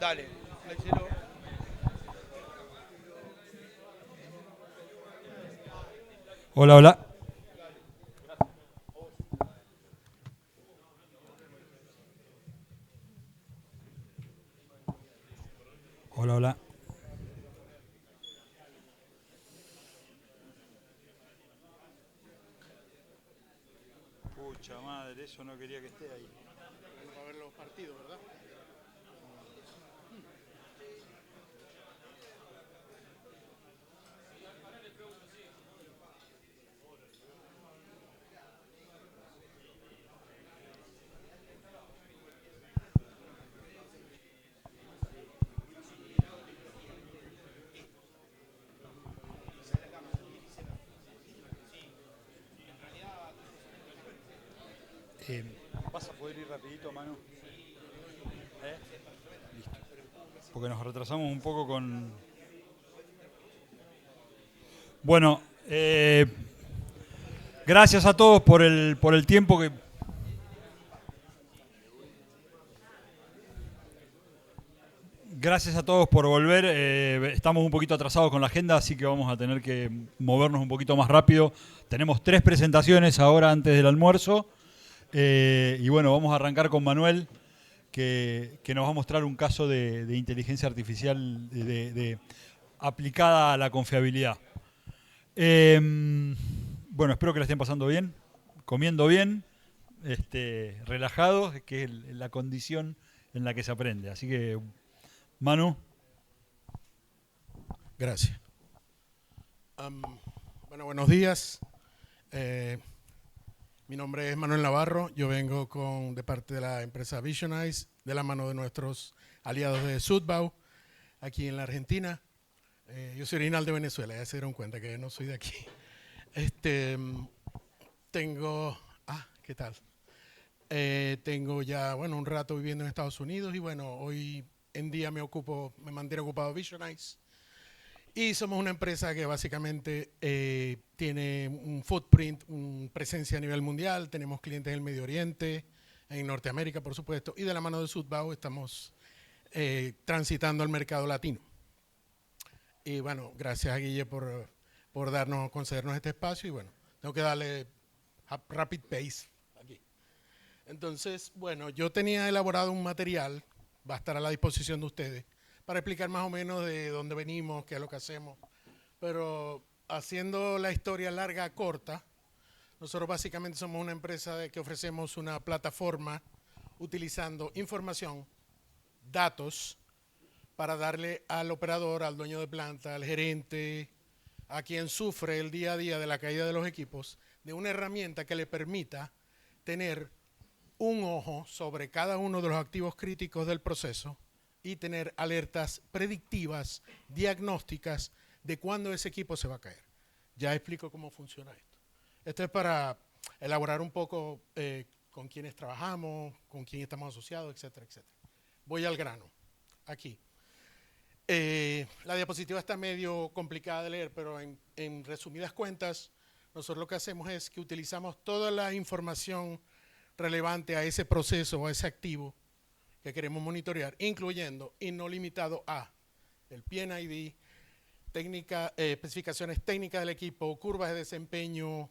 Dale, léelo. Hola, hola. Hola, hola. Pucha madre, eso no quería que esté ahí. Bueno, para ver los partidos, ¿verdad? Eh, ¿Vas a poder ir rapidito, Manu? ¿Eh? Listo. Porque nos retrasamos un poco con... Bueno, gracias a todos por el tiempo que... Gracias a todos por volver. Estamos un poquito atrasados con la agenda, así que vamos a tener que movernos un poquito más rápido. Tenemos 3 presentaciones ahora antes del almuerzo. Y bueno, vamos a arrancar con Manuel, que nos va a mostrar un caso de inteligencia artificial aplicada a la confiabilidad. Bueno, espero que la estén pasando bien, comiendo bien, relajados, que es la condición en la que se aprende. Así que, Manu. Gracias. Am, bueno, buenos días. Eh, Mi nombre es Manuel Navarro. Yo vengo de parte de la empresa Visionize, de la mano de nuestros aliados de Sudbau, aquí en la Argentina. Yo soy original de Venezuela, ya se dieron cuenta que no soy de aquí. Este, mm, ¿Qué tal? Tengo ya, bueno, un rato viviendo en Estados Unidos y bueno, hoy en día me mantiene ocupado Visionize. Y somos una empresa que básicamente tiene un footprint, una presencia a nivel mundial. Tenemos clientes en el Medio Oriente, en Norteamérica, por supuesto. Y de la mano de Sudbau estamos transitando al mercado latino. Y bueno, gracias a Guille por concedernos este espacio. Y bueno, tengo que darle rapid pace aquí. Entonces, bueno, yo tenía elaborado un material, va a estar a la disposición de ustedes, para explicar más o menos de dónde venimos, qué es lo que hacemos. Pero haciendo la historia larga a corta, nosotros básicamente somos una empresa que ofrecemos una plataforma utilizando información, datos, para darle al operador, al dueño de planta, al gerente, a quien sufre el día a día de la caída de los equipos, de una herramienta que le permita tener un ojo sobre cada uno de los activos críticos del proceso y tener alertas predictivas, diagnósticas de cuándo ese equipo se va a caer. Ya explico cómo funciona esto. Esto es para elaborar un poco con quiénes trabajamos, con quién estamos asociados, etcétera, etcétera. Voy al grano, aquí. La diapositiva está medio complicada de leer, pero en resumidas cuentas, nosotros lo que hacemos es que utilizamos toda la información relevante a ese proceso o a ese activo que queremos monitorear, incluyendo y no limitado a el PNID, especificaciones técnicas del equipo, curvas de desempeño,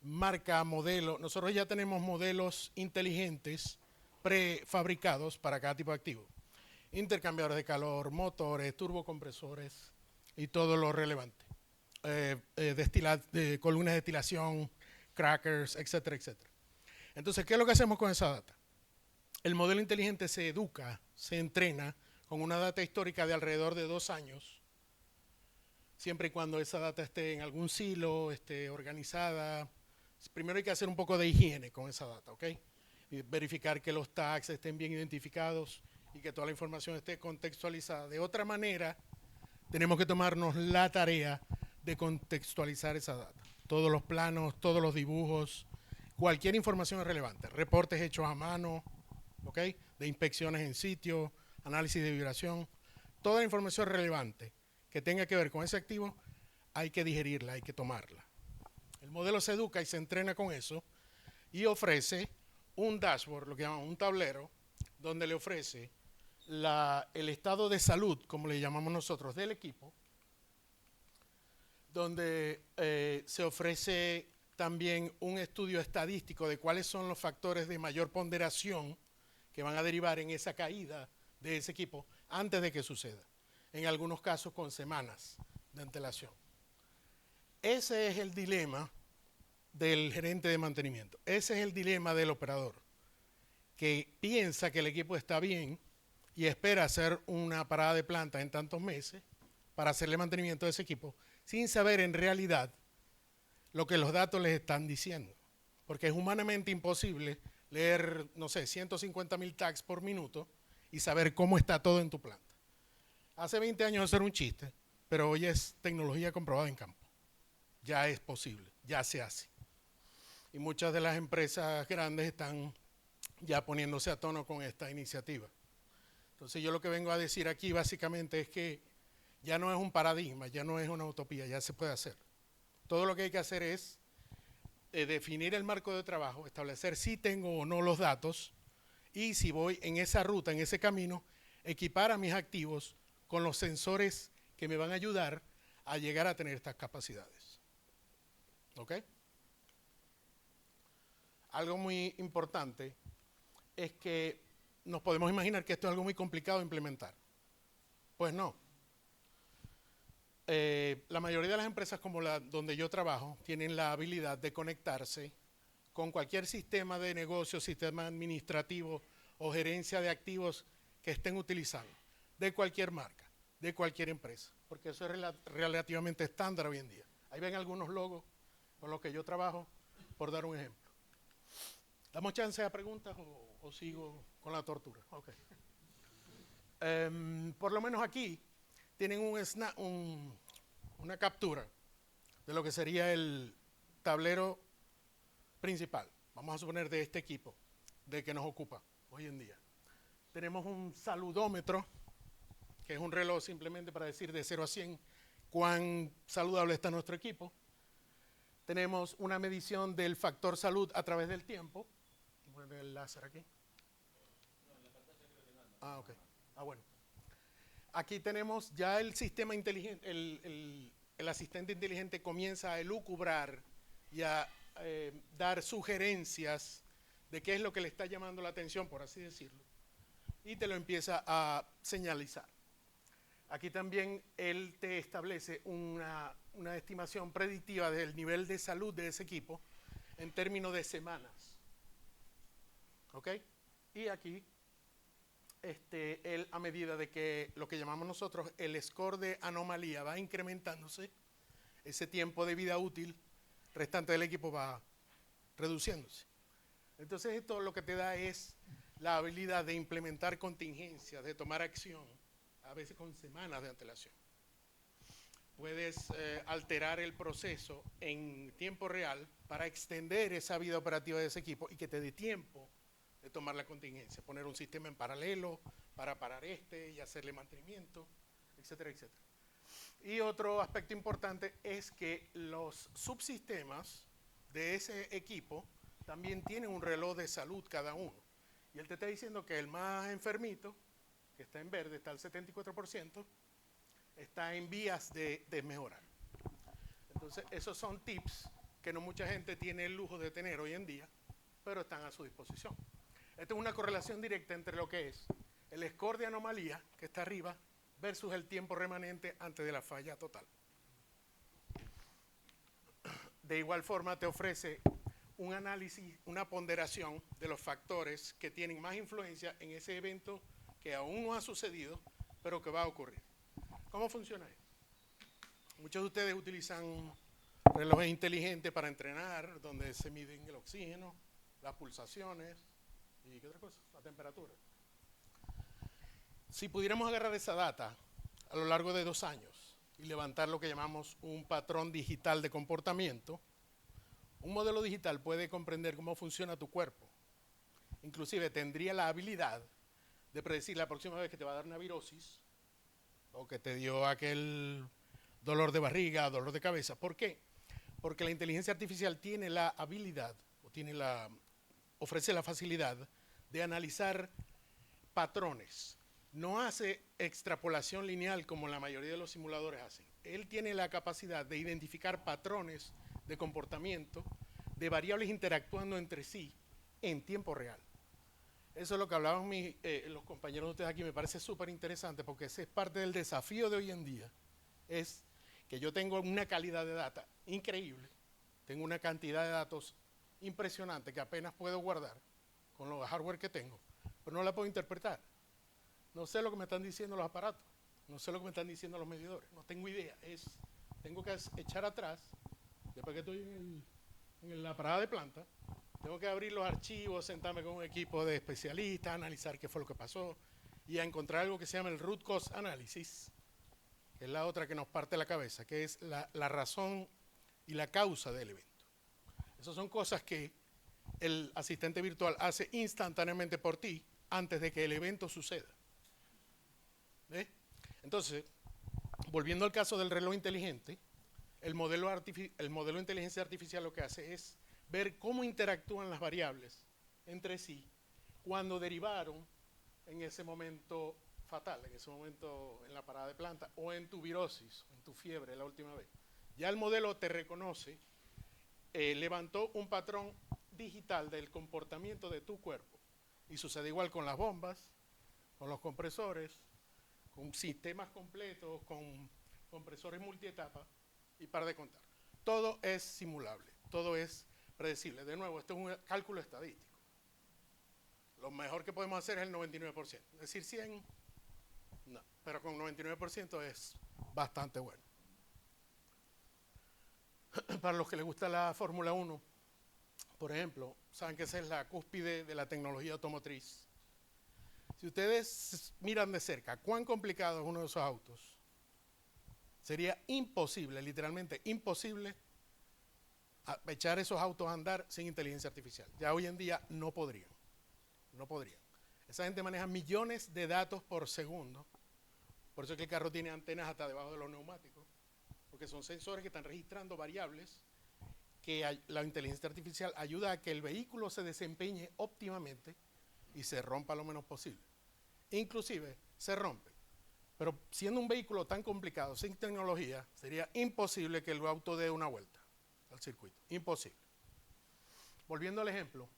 marca, modelo. Nosotros ya tenemos modelos inteligentes prefabricados para cada tipo de activo. Intercambiadores de calor, motores, turbocompresores y todo lo relevante. Columnas de destilación, crackers, etcétera, etcétera. Entonces, ¿qué es lo que hacemos con esa data? El modelo inteligente se educa, se entrena con una data histórica de alrededor de 2 años, siempre y cuando esa data esté en algún silo, esté organizada. Primero hay que hacer un poco de higiene con esa data, ¿ok? Y verificar que los tags estén bien identificados y que toda la información esté contextualizada. De otra manera, tenemos que tomarnos la tarea de contextualizar esa data. Todos los planos, todos los dibujos, cualquier información es relevante. Reportes hechos a mano, ¿ok? De inspecciones en sitio, análisis de vibración. Toda la información relevante que tenga que ver con ese activo, hay que digerirla, hay que tomarla. El modelo se educa y se entrena con eso y ofrece un dashboard, lo que llaman un tablero, donde le ofrece el estado de salud, como le llamamos nosotros, del equipo, donde se ofrece también un estudio estadístico de cuáles son los factores de mayor ponderación que van a derivar en esa caída de ese equipo antes de que suceda, en algunos casos con semanas de antelación. Ese es el dilema del gerente de mantenimiento, ese es el dilema del operador, que piensa que el equipo está bien y espera hacer una parada de planta en tantos meses para hacerle mantenimiento a ese equipo, sin saber en realidad lo que los datos les están diciendo. Porque es humanamente imposible leer, no sé, 150,000 tags por minuto y saber cómo está todo en tu planta. Hace 20 años eso era un chiste, pero hoy es tecnología comprobada en campo. Ya es posible, ya se hace. Y muchas de las empresas grandes están ya poniéndose a tono con esta iniciativa. Entonces yo lo que vengo a decir aquí básicamente es que ya no es un paradigma, ya no es una utopía, ya se puede hacer. Todo lo que hay que hacer es definir el marco de trabajo, establecer si tengo o no los datos y si voy en esa ruta, en ese camino, equipar a mis activos con los sensores que me van a ayudar a llegar a tener estas capacidades. ¿Ok? Algo muy importante es que nos podemos imaginar que esto es algo muy complicado de implementar. Pues no. La mayoría de las empresas como la donde yo trabajo tienen la habilidad de conectarse con cualquier sistema de negocio, sistema administrativo o gerencia de activos que estén utilizando, de cualquier marca, de cualquier empresa, porque eso es relativamente estándar hoy en día. Ahí ven algunos logos con los que yo trabajo, por dar un ejemplo. ¿Damos chance a preguntas o sigo con la tortura? Okay. Por lo menos aquí tienen una captura de lo que sería el tablero principal, vamos a suponer de este equipo, de que nos ocupa hoy en día. Tenemos un saludómetro, que es un reloj simplemente para decir de 0 a 100 cuán saludable está nuestro equipo. Tenemos una medición del factor salud a través del tiempo. Voy a poner el láser aquí. Ah, ok. Ah, bueno. Aquí tenemos ya el sistema inteligente, el asistente inteligente comienza a elucubrar y a dar sugerencias de qué es lo que le está llamando la atención, por así decirlo, y te lo empieza a señalizar. Aquí también él te establece una estimación predictiva del nivel de salud de ese equipo en términos de semanas. ¿Ok? Y aquí él, a medida de que lo que llamamos nosotros el score de anomalía va incrementándose, ese tiempo de vida útil restante del equipo va reduciéndose. Entonces esto lo que te da es la habilidad de implementar contingencias, de tomar acción, a veces con semanas de antelación. Puedes alterar el proceso en tiempo real para extender esa vida operativa de ese equipo y que te dé tiempo de tomar la contingencia, poner un sistema en paralelo para parar y hacerle mantenimiento, etcétera, etcétera. Y otro aspecto importante es que los subsistemas de ese equipo también tienen un reloj de salud cada uno. Y él te está diciendo que el más enfermito, que está en verde, está al 74%, está en vías de mejorar. Entonces, esos son tips que no mucha gente tiene el lujo de tener hoy en día, pero están a su disposición. Esta es una correlación directa entre lo que es el score de anomalía, que está arriba, versus el tiempo remanente antes de la falla total. De igual forma, te ofrece un análisis, una ponderación de los factores que tienen más influencia en ese evento que aún no ha sucedido, pero que va a ocurrir. ¿Cómo funciona esto? Muchos de ustedes utilizan relojes inteligentes para entrenar, donde se miden el oxígeno, las pulsaciones y ¿qué otra cosa? La temperatura. Si pudiéramos agarrar esa data a lo largo de 2 años y levantar lo que llamamos un patrón digital de comportamiento, un modelo digital puede comprender cómo funciona tu cuerpo. Inclusive tendría la habilidad de predecir la próxima vez que te va a dar una virosis o que te dio aquel dolor de barriga, dolor de cabeza. ¿Por qué? Porque la inteligencia artificial tiene la habilidad o ofrece la facilidad de analizar patrones no hace extrapolación lineal como la mayoría de los simuladores hacen. Él tiene la capacidad de identificar patrones de comportamiento de variables interactuando entre sí en tiempo real. Eso es lo que hablaban los compañeros de ustedes aquí, me parece súper interesante porque ese es parte del desafío de hoy en día. Es que yo tengo una calidad de data increíble, tengo una cantidad de datos impresionante que apenas puedo guardar con los hardware que tengo, pero no la puedo interpretar. No sé lo que me están diciendo los aparatos, no sé lo que me están diciendo los medidores, no tengo idea. Tengo que echar atrás, después que estoy en la parada de planta, tengo que abrir los archivos, sentarme con un equipo de especialistas, analizar qué fue lo que pasó y a encontrar algo que se llama el root cause analysis, que es la otra que nos parte la cabeza, que es la razón y la causa del evento. Esas son cosas que el asistente virtual hace instantáneamente por ti antes de que el evento suceda. ¿Ves? Entonces, volviendo al caso del reloj inteligente, el modelo de inteligencia artificial lo que hace es ver cómo interactúan las variables entre sí cuando derivaron en ese momento fatal, en ese momento en la parada de planta o en tu virosis, en tu fiebre la última vez. Ya el modelo te reconoce, levantó un patrón digital del comportamiento de tu cuerpo. Y sucede igual con las bombas, con los compresores, con sistemas completos, con compresores multietapa y para de contar. Todo es simulable, todo es predecible. De nuevo, esto es un cálculo estadístico. Lo mejor que podemos hacer es el 99%. Es decir, 100, no, pero con 99% es bastante bueno. Para los que les gusta la Fórmula 1, por ejemplo, saben que esa es la cúspide de la tecnología automotriz. Si ustedes miran de cerca cuán complicado es uno de esos autos, sería imposible, literalmente imposible, echar esos autos a andar sin inteligencia artificial. Ya hoy en día no podrían. No podrían. Esa gente maneja millones de datos por segundo. Por eso es que el carro tiene antenas hasta debajo de los neumáticos. Porque son sensores que están registrando variables que la inteligencia artificial ayuda a que el vehículo se desempeñe óptimamente y se rompa lo menos posible. Inclusive se rompe. Pero siendo un vehículo tan complicado, sin tecnología, sería imposible que el auto dé una vuelta al circuito. Imposible. Volviendo al ejemplo,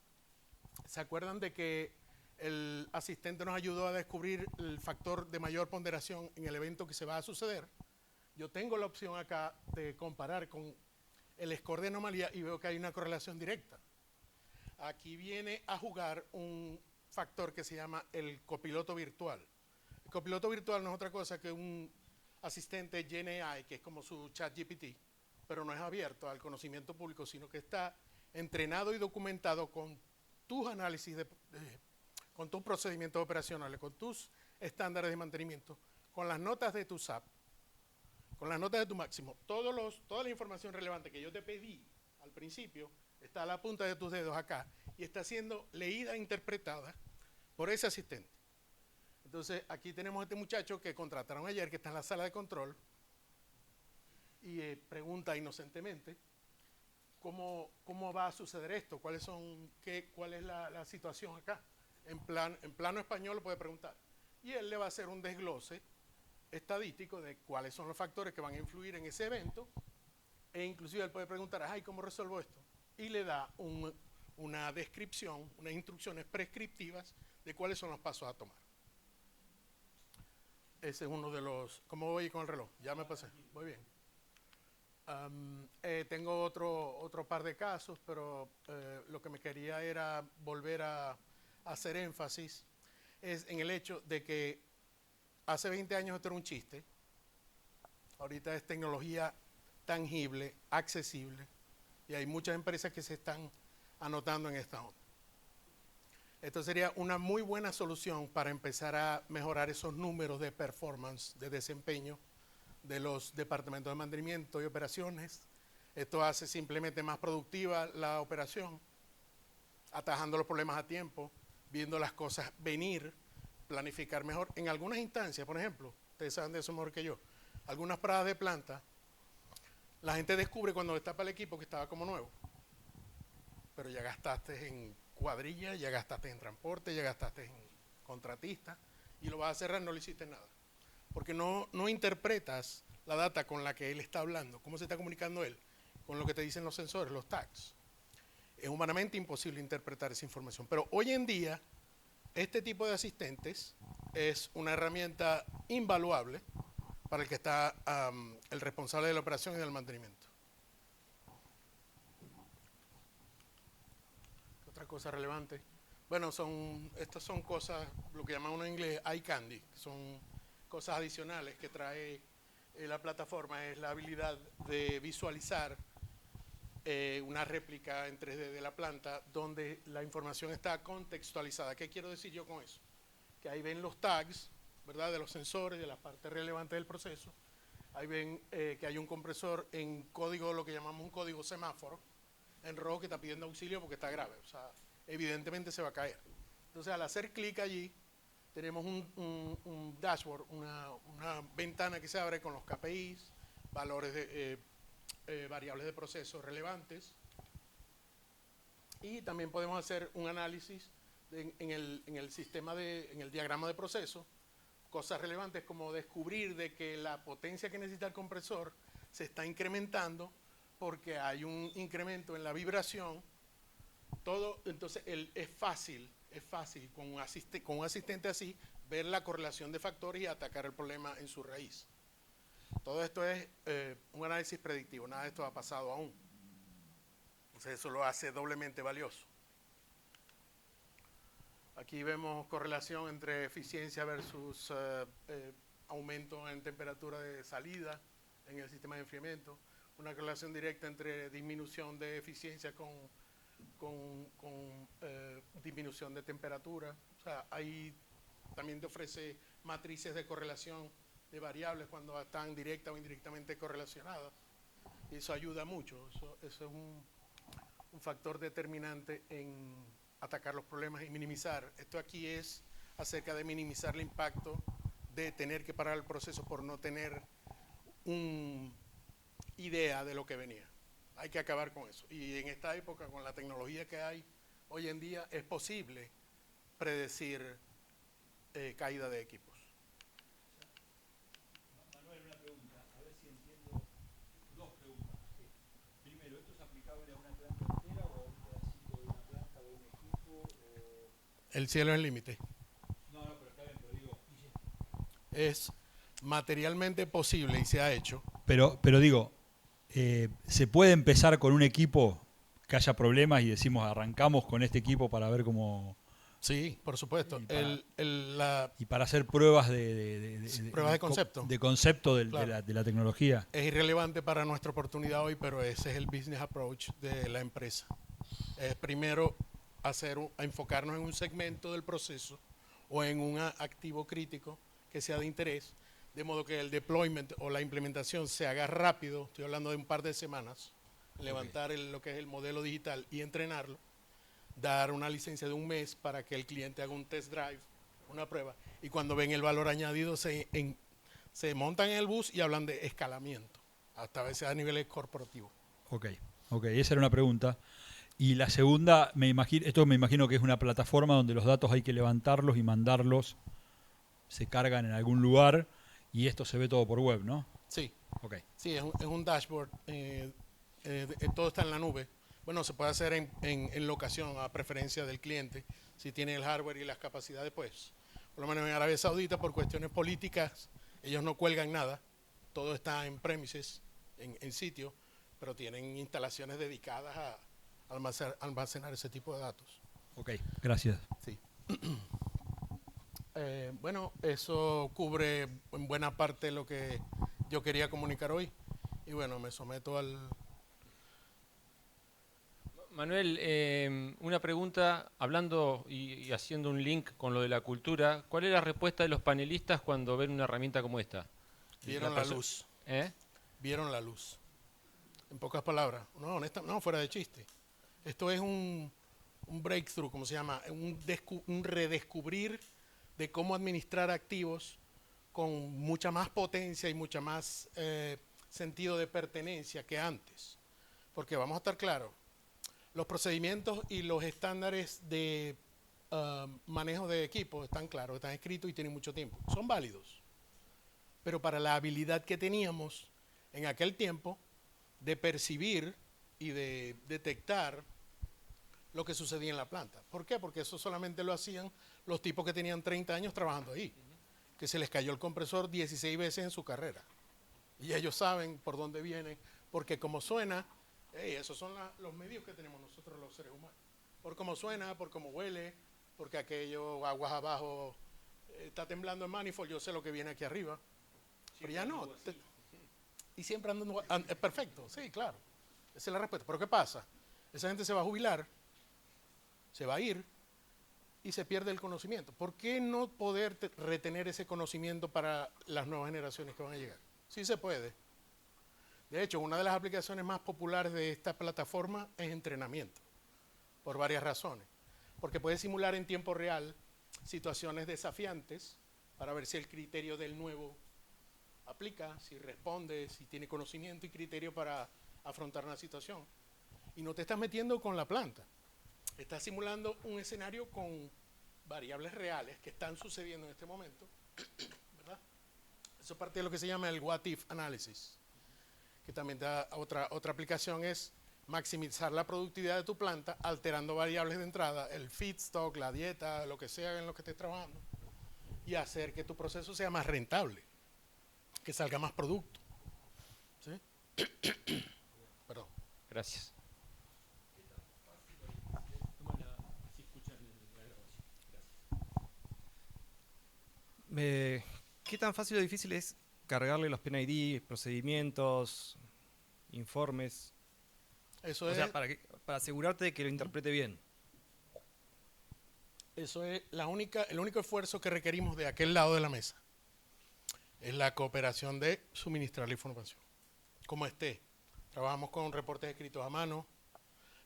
¿se acuerdan de que el asistente nos ayudó a descubrir el factor de mayor ponderación en el evento que se va a suceder? Yo tengo la opción acá de comparar con el score de anomalía y veo que hay una correlación directa. Aquí viene a jugar un factor que se llama el copiloto virtual. El copiloto virtual no es otra cosa que un asistente GenAI, que es como su ChatGPT, pero no es abierto al conocimiento público, sino que está entrenado y documentado con tus análisis, con tus procedimientos operacionales, con tus estándares de mantenimiento, con las notas de tu SAP, con las notas de tu máximo. Toda la información relevante que yo te pedí al principio está a la punta de tus dedos acá y está siendo leída e interpretada por ese asistente. Entonces, aquí tenemos a este muchacho que contrataron ayer, que está en la sala de control, y pregunta inocentemente, ¿cómo va a suceder esto? ¿Cuál es la situación acá? En plano español lo puede preguntar. Y él le va a hacer un desglose estadístico de cuáles son los factores que van a influir en ese evento, e inclusive él puede preguntar, ay, ¿cómo resuelvo esto? Y le da una descripción, unas instrucciones prescriptivas de cuáles son los pasos a tomar. Ese es uno de los... ¿Cómo voy con el reloj? Ya me pasé. Muy bien. Tengo otro par de casos, pero lo que me quería era volver a hacer énfasis es en el hecho de que hace 20 años esto era un chiste, ahorita es tecnología tangible, accesible, y hay muchas empresas que se están anotando en esta onda. Esto sería una muy buena solución para empezar a mejorar esos números de performance, de desempeño de los departamentos de mantenimiento y operaciones. Esto hace simplemente más productiva la operación, atajando los problemas a tiempo, viendo las cosas venir, planificar mejor. En algunas instancias, por ejemplo, ustedes saben de eso mejor que yo, algunas paradas de planta, la gente descubre cuando destapa el equipo que estaba como nuevo, pero ya gastaste en cuadrilla, ya gastaste en transporte, ya gastaste en contratista, y lo vas a cerrar, no le hiciste nada. Porque no interpretas la data con la que él está hablando, cómo se está comunicando él, con lo que te dicen los sensores, los tags. Es humanamente imposible interpretar esa información. Pero hoy en día, este tipo de asistentes es una herramienta invaluable para el que está el responsable de la operación y del mantenimiento. Otra cosa relevante. Bueno, estas son cosas, lo que llaman uno en inglés eye candy, son cosas adicionales que trae la plataforma, es la habilidad de visualizar una réplica en 3D de la planta donde la información está contextualizada. ¿Qué quiero decir yo con eso? Que ahí ven los tags, ¿verdad?, de los sensores, de la parte relevante del proceso. Ahí ven que hay un compresor en código, lo que llamamos un código semáforo, en rojo, que está pidiendo auxilio porque está grave. O sea, evidentemente se va a caer. Entonces, al hacer clic allí, tenemos un dashboard, una ventana que se abre con los KPIs, valores de variables de proceso relevantes, y también podemos hacer un análisis en el sistema en el diagrama de proceso, cosas relevantes como descubrir de que la potencia que necesita el compresor se está incrementando porque hay un incremento en la vibración. Todo, entonces es fácil con un asistente así ver la correlación de factores y atacar el problema en su raíz. Todo esto es un análisis predictivo, nada de esto ha pasado aún. Entonces eso lo hace doblemente valioso. Aquí vemos correlación entre eficiencia versus aumento en temperatura de salida en el sistema de enfriamiento. Una correlación directa entre disminución de eficiencia con disminución de temperatura. O sea, ahí también te ofrece matrices de correlación de variables cuando están directa o indirectamente correlacionadas. Y eso ayuda mucho. Eso es un factor determinante en atacar los problemas y minimizar. Esto aquí es acerca de minimizar el impacto de tener que parar el proceso por no tener una idea de lo que venía. Hay que acabar con eso. Y en esta época, con la tecnología que hay hoy en día, es posible predecir caída de equipos. Manuel, una pregunta, a ver si entiendo. Dos preguntas. Primero, ¿esto es aplicable a una planta entera o a un pedacito de una planta o de un equipo? El cielo es el límite. No, pero está bien, pero digo. Es materialmente posible y se ha hecho. Pero digo, ¿se puede empezar con un equipo que haya problemas y decimos arrancamos con este equipo para ver cómo? Sí, por supuesto. Y para hacer pruebas pruebas de concepto. De concepto Claro. de la tecnología. Es irrelevante para nuestra oportunidad hoy, pero ese es el business approach de la empresa. Es primero enfocarnos en un segmento del proceso o en un activo crítico que sea de interés, de modo que el deployment o la implementación se haga rápido. Estoy hablando de un par de semanas. Levantar lo que es el modelo digital y entrenarlo. Dar una licencia de un mes para que el cliente haga un test drive, una prueba, y cuando ven el valor añadido se montan en el bus y hablan de escalamiento, hasta a veces a niveles corporativos. Ok, esa era una pregunta. Y la segunda, esto me imagino que es una plataforma donde los datos hay que levantarlos y mandarlos, se cargan en algún lugar y esto se ve todo por web, ¿no? Sí, Ok. sí, es un dashboard, todo está en la nube. Bueno, se puede hacer en locación a preferencia del cliente, si tiene el hardware y las capacidades, pues. Por lo menos en Arabia Saudita, por cuestiones políticas, ellos no cuelgan nada, todo está en premises, en sitio, pero tienen instalaciones dedicadas a almacenar ese tipo de datos. Ok, gracias. Sí. Bueno, eso cubre en buena parte lo que yo quería comunicar hoy. Y bueno, me someto al... Manuel, una pregunta, hablando y haciendo un link con lo de la cultura, ¿cuál es la respuesta de los panelistas cuando ven una herramienta como esta? Vieron la luz. Vieron la luz. En pocas palabras. No, fuera de chiste. Esto es un breakthrough, como se llama, un redescubrir de cómo administrar activos con mucha más potencia y mucha más sentido de pertenencia que antes. Porque vamos a estar claros, los procedimientos y los estándares de manejo de equipos están claros, están escritos y tienen mucho tiempo. Son válidos. Pero para la habilidad que teníamos en aquel tiempo de percibir y de detectar lo que sucedía en la planta. ¿Por qué? Porque eso solamente lo hacían los tipos que tenían 30 años trabajando ahí, que se les cayó el compresor 16 veces en su carrera. Y ellos saben por dónde viene, porque como suena, esos son los medios que tenemos nosotros los seres humanos. Por cómo suena, por cómo huele, porque aquello aguas abajo está temblando en manifold, yo sé lo que viene aquí arriba. Pero ya no. Y siempre andando, perfecto, sí, claro. Esa es la respuesta. Pero ¿qué pasa? Esa gente se va a jubilar, se va a ir y se pierde el conocimiento. ¿Por qué no poder retener ese conocimiento para las nuevas generaciones que van a llegar? Sí se puede. De hecho, una de las aplicaciones más populares de esta plataforma es entrenamiento, por varias razones. Porque puede simular en tiempo real situaciones desafiantes para ver si el criterio del nuevo aplica, si responde, si tiene conocimiento y criterio para afrontar una situación. Y no te estás metiendo con la planta. Estás simulando un escenario con variables reales que están sucediendo en este momento, ¿verdad? Eso es parte de lo que se llama el what if analysis, que también da otra aplicación, es maximizar la productividad de tu planta alterando variables de entrada, el feedstock, la dieta, lo que sea en lo que estés trabajando, y hacer que tu proceso sea más rentable, que salga más producto. ¿Sí? Perdón. Gracias. ¿Qué tan fácil o difícil es cargarle los PNID, procedimientos, informes? Eso O es, sea, para asegurarte de que lo interprete bien. eso es el único esfuerzo que requerimos de aquel lado de la mesa. Es la cooperación de suministrar la información. Como esté. Trabajamos con reportes escritos a mano.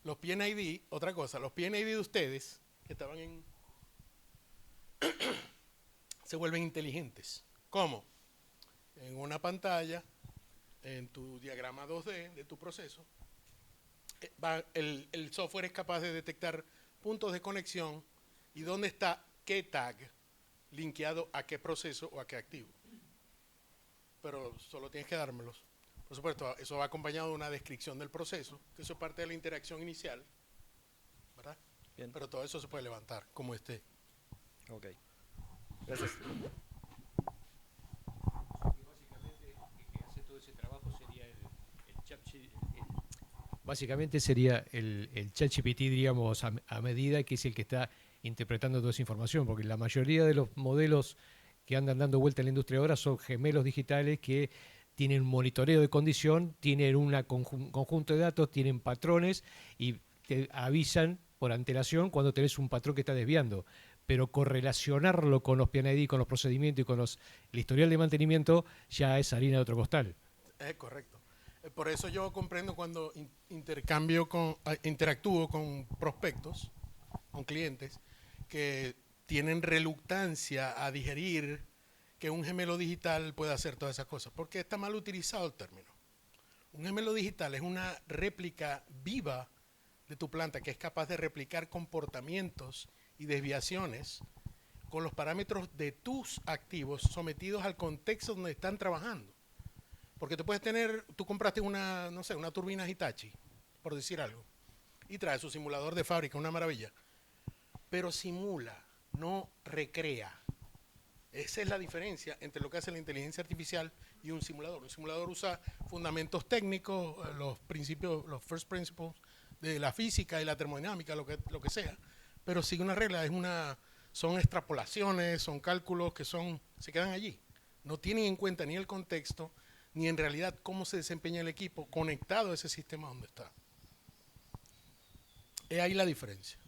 Los PNID, otra cosa, los PNID de ustedes, que estaban en... se vuelven inteligentes. ¿Cómo? En una pantalla, en tu diagrama 2D de tu proceso, el software es capaz de detectar puntos de conexión y dónde está qué tag linkeado a qué proceso o a qué activo. Pero solo tienes que dármelos. Por supuesto, eso va acompañado de una descripción del proceso, que eso es parte de la interacción inicial, ¿verdad? Bien. Pero todo eso se puede levantar, como esté. Ok. Gracias. Básicamente sería el ChatGPT, digamos, a medida, que es el que está interpretando toda esa información, porque la mayoría de los modelos que andan dando vuelta en la industria ahora son gemelos digitales que tienen un monitoreo de condición, tienen un conjunto de datos, tienen patrones y te avisan por antelación cuando tenés un patrón que está desviando. Pero correlacionarlo con los PNID, con los procedimientos y con el historial de mantenimiento ya es harina de otro costal. Es correcto. Por eso yo comprendo cuando interactúo con prospectos, con clientes, que tienen reluctancia a digerir que un gemelo digital pueda hacer todas esas cosas, porque está mal utilizado el término. Un gemelo digital es una réplica viva de tu planta que es capaz de replicar comportamientos y desviaciones con los parámetros de tus activos sometidos al contexto donde están trabajando. Porque tú compraste una, no sé, una turbina Hitachi, por decir algo, y trae su simulador de fábrica, una maravilla, pero simula, no recrea. Esa es la diferencia entre lo que hace la inteligencia artificial y un simulador. Un simulador usa fundamentos técnicos, los principios, los first principles de la física y la termodinámica, lo que sea, pero sigue una regla, son extrapolaciones, son cálculos que se quedan allí. No tienen en cuenta ni el contexto, ni en realidad cómo se desempeña el equipo conectado a ese sistema donde está. Es ahí la diferencia.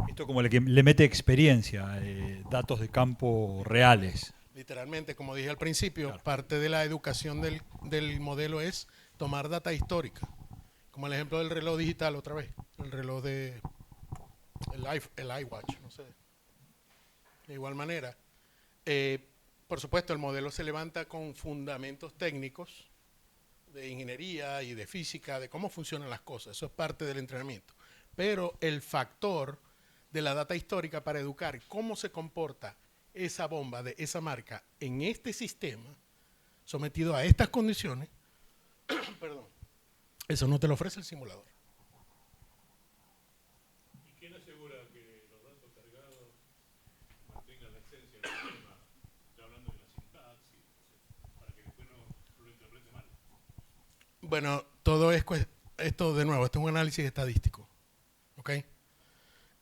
Esto como le mete experiencia, datos de campo reales. Literalmente, como dije al principio, Claro. parte de la educación del modelo es tomar data histórica. Como el ejemplo del reloj digital otra vez. El reloj el iWatch, no sé. De igual manera. Por supuesto, el modelo se levanta con fundamentos técnicos de ingeniería y de física, de cómo funcionan las cosas. Eso es parte del entrenamiento. Pero el factor de la data histórica para educar cómo se comporta esa bomba de esa marca en este sistema, sometido a estas condiciones, perdón, eso no te lo ofrece el simulador. ¿Y quién asegura que los datos cargados mantengan la esencia del sistema? Estoy hablando de la sintaxis, para que después no lo interprete mal. Bueno, todo es esto de nuevo, esto es un análisis estadístico, ¿ok?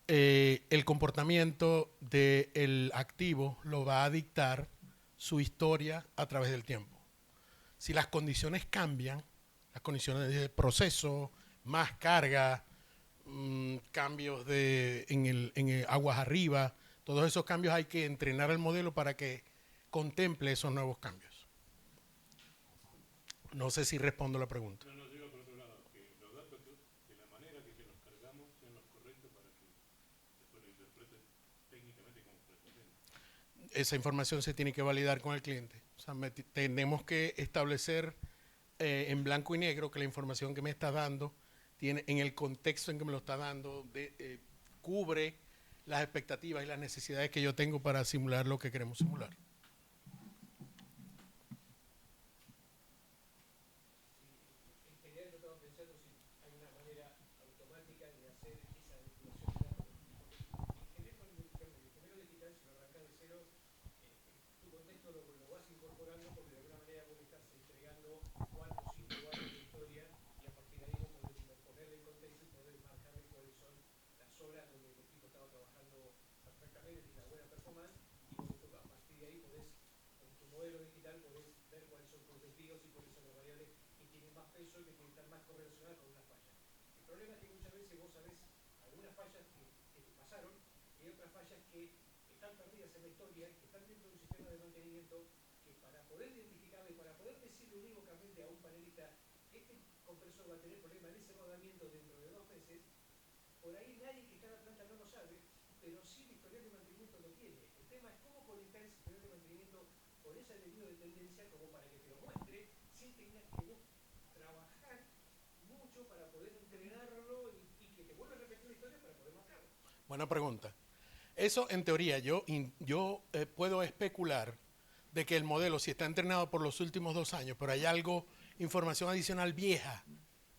El comportamiento del activo lo va a dictar su historia a través del tiempo. Si las condiciones cambian, las condiciones de proceso, más carga, cambios en aguas arriba, todos esos cambios hay que entrenar al modelo para que contemple esos nuevos cambios. No sé si respondo la pregunta. No, no, digo por otro lado, que los datos de la manera que los cargamos sean los correctos para que después lo interpreten técnicamente como pretenden. Esa información se tiene que validar con el cliente. O sea, tenemos que establecer en blanco y negro que la información que me está dando tiene, en el contexto en que me lo está dando, cubre las expectativas y las necesidades que yo tengo para simular lo que queremos simular. Buena pregunta. Eso en teoría yo puedo especular de que el modelo, si está entrenado por los últimos 2 años, pero hay información adicional vieja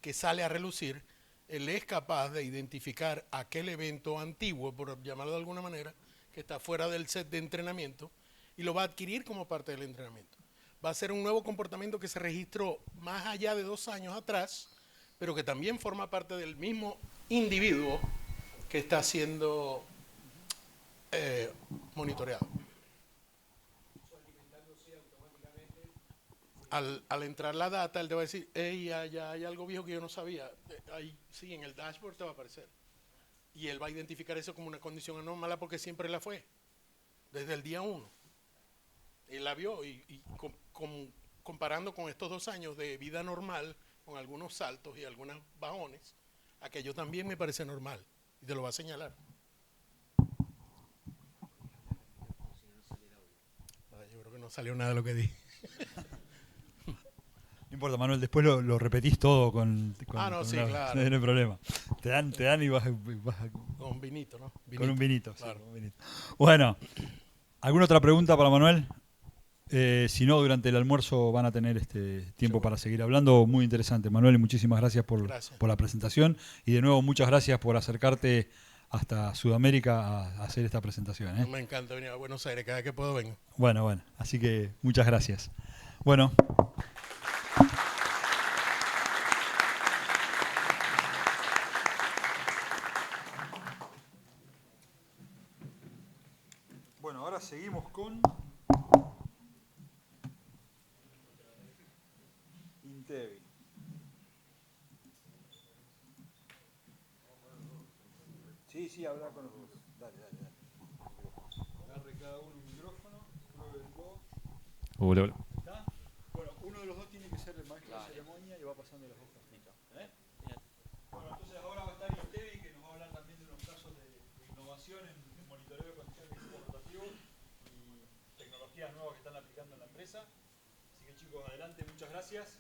que sale a relucir, él es capaz de identificar aquel evento antiguo, por llamarlo de alguna manera, que está fuera del set de entrenamiento y lo va a adquirir como parte del entrenamiento. Va a ser un nuevo comportamiento que se registró más allá de 2 años atrás, pero que también forma parte del mismo individuo que está siendo monitoreado. Al entrar la data, él te va a decir, hey, ya hay algo viejo que yo no sabía. Ahí, sí, en el dashboard te va a aparecer. Y él va a identificar eso como una condición anómala porque siempre la fue, desde el día 1. Él la vio y comparando con estos 2 años de vida normal, con algunos saltos y algunos bajones, aquello también me parece normal y te lo va a señalar. Yo creo que no salió nada de lo que dije. No importa, Manuel, después lo repetís todo con no, sí, claro. No hay problema. Te dan y vas a... Con un vinito, ¿no? Con un vinito, claro. Sí, con un vinito. Bueno, ¿alguna otra pregunta para Manuel? Si no, durante el almuerzo van a tener tiempo para seguir hablando. Muy interesante, Manuel, y muchísimas gracias por la presentación. Y de nuevo, muchas gracias por acercarte hasta Sudamérica a hacer esta presentación. Me encanta venir a Buenos Aires, cada vez que puedo vengo. Bueno, así que muchas gracias. Bueno. Bueno, ahora seguimos con Intevi. Sí, habla con los dos. Dale. Agarre cada uno un micrófono, pruebe el dos. Hola. ¿Está? Bueno, uno de los dos tiene que ser el maestro de ceremonia y va pasando las hojas. Bueno, entonces ahora va a estar Intevi, que nos va a hablar también de unos casos de innovación en monitoreo de condiciones de equipo rotativo y tecnologías nuevas que están aplicando en la empresa. Así que chicos, adelante, muchas gracias.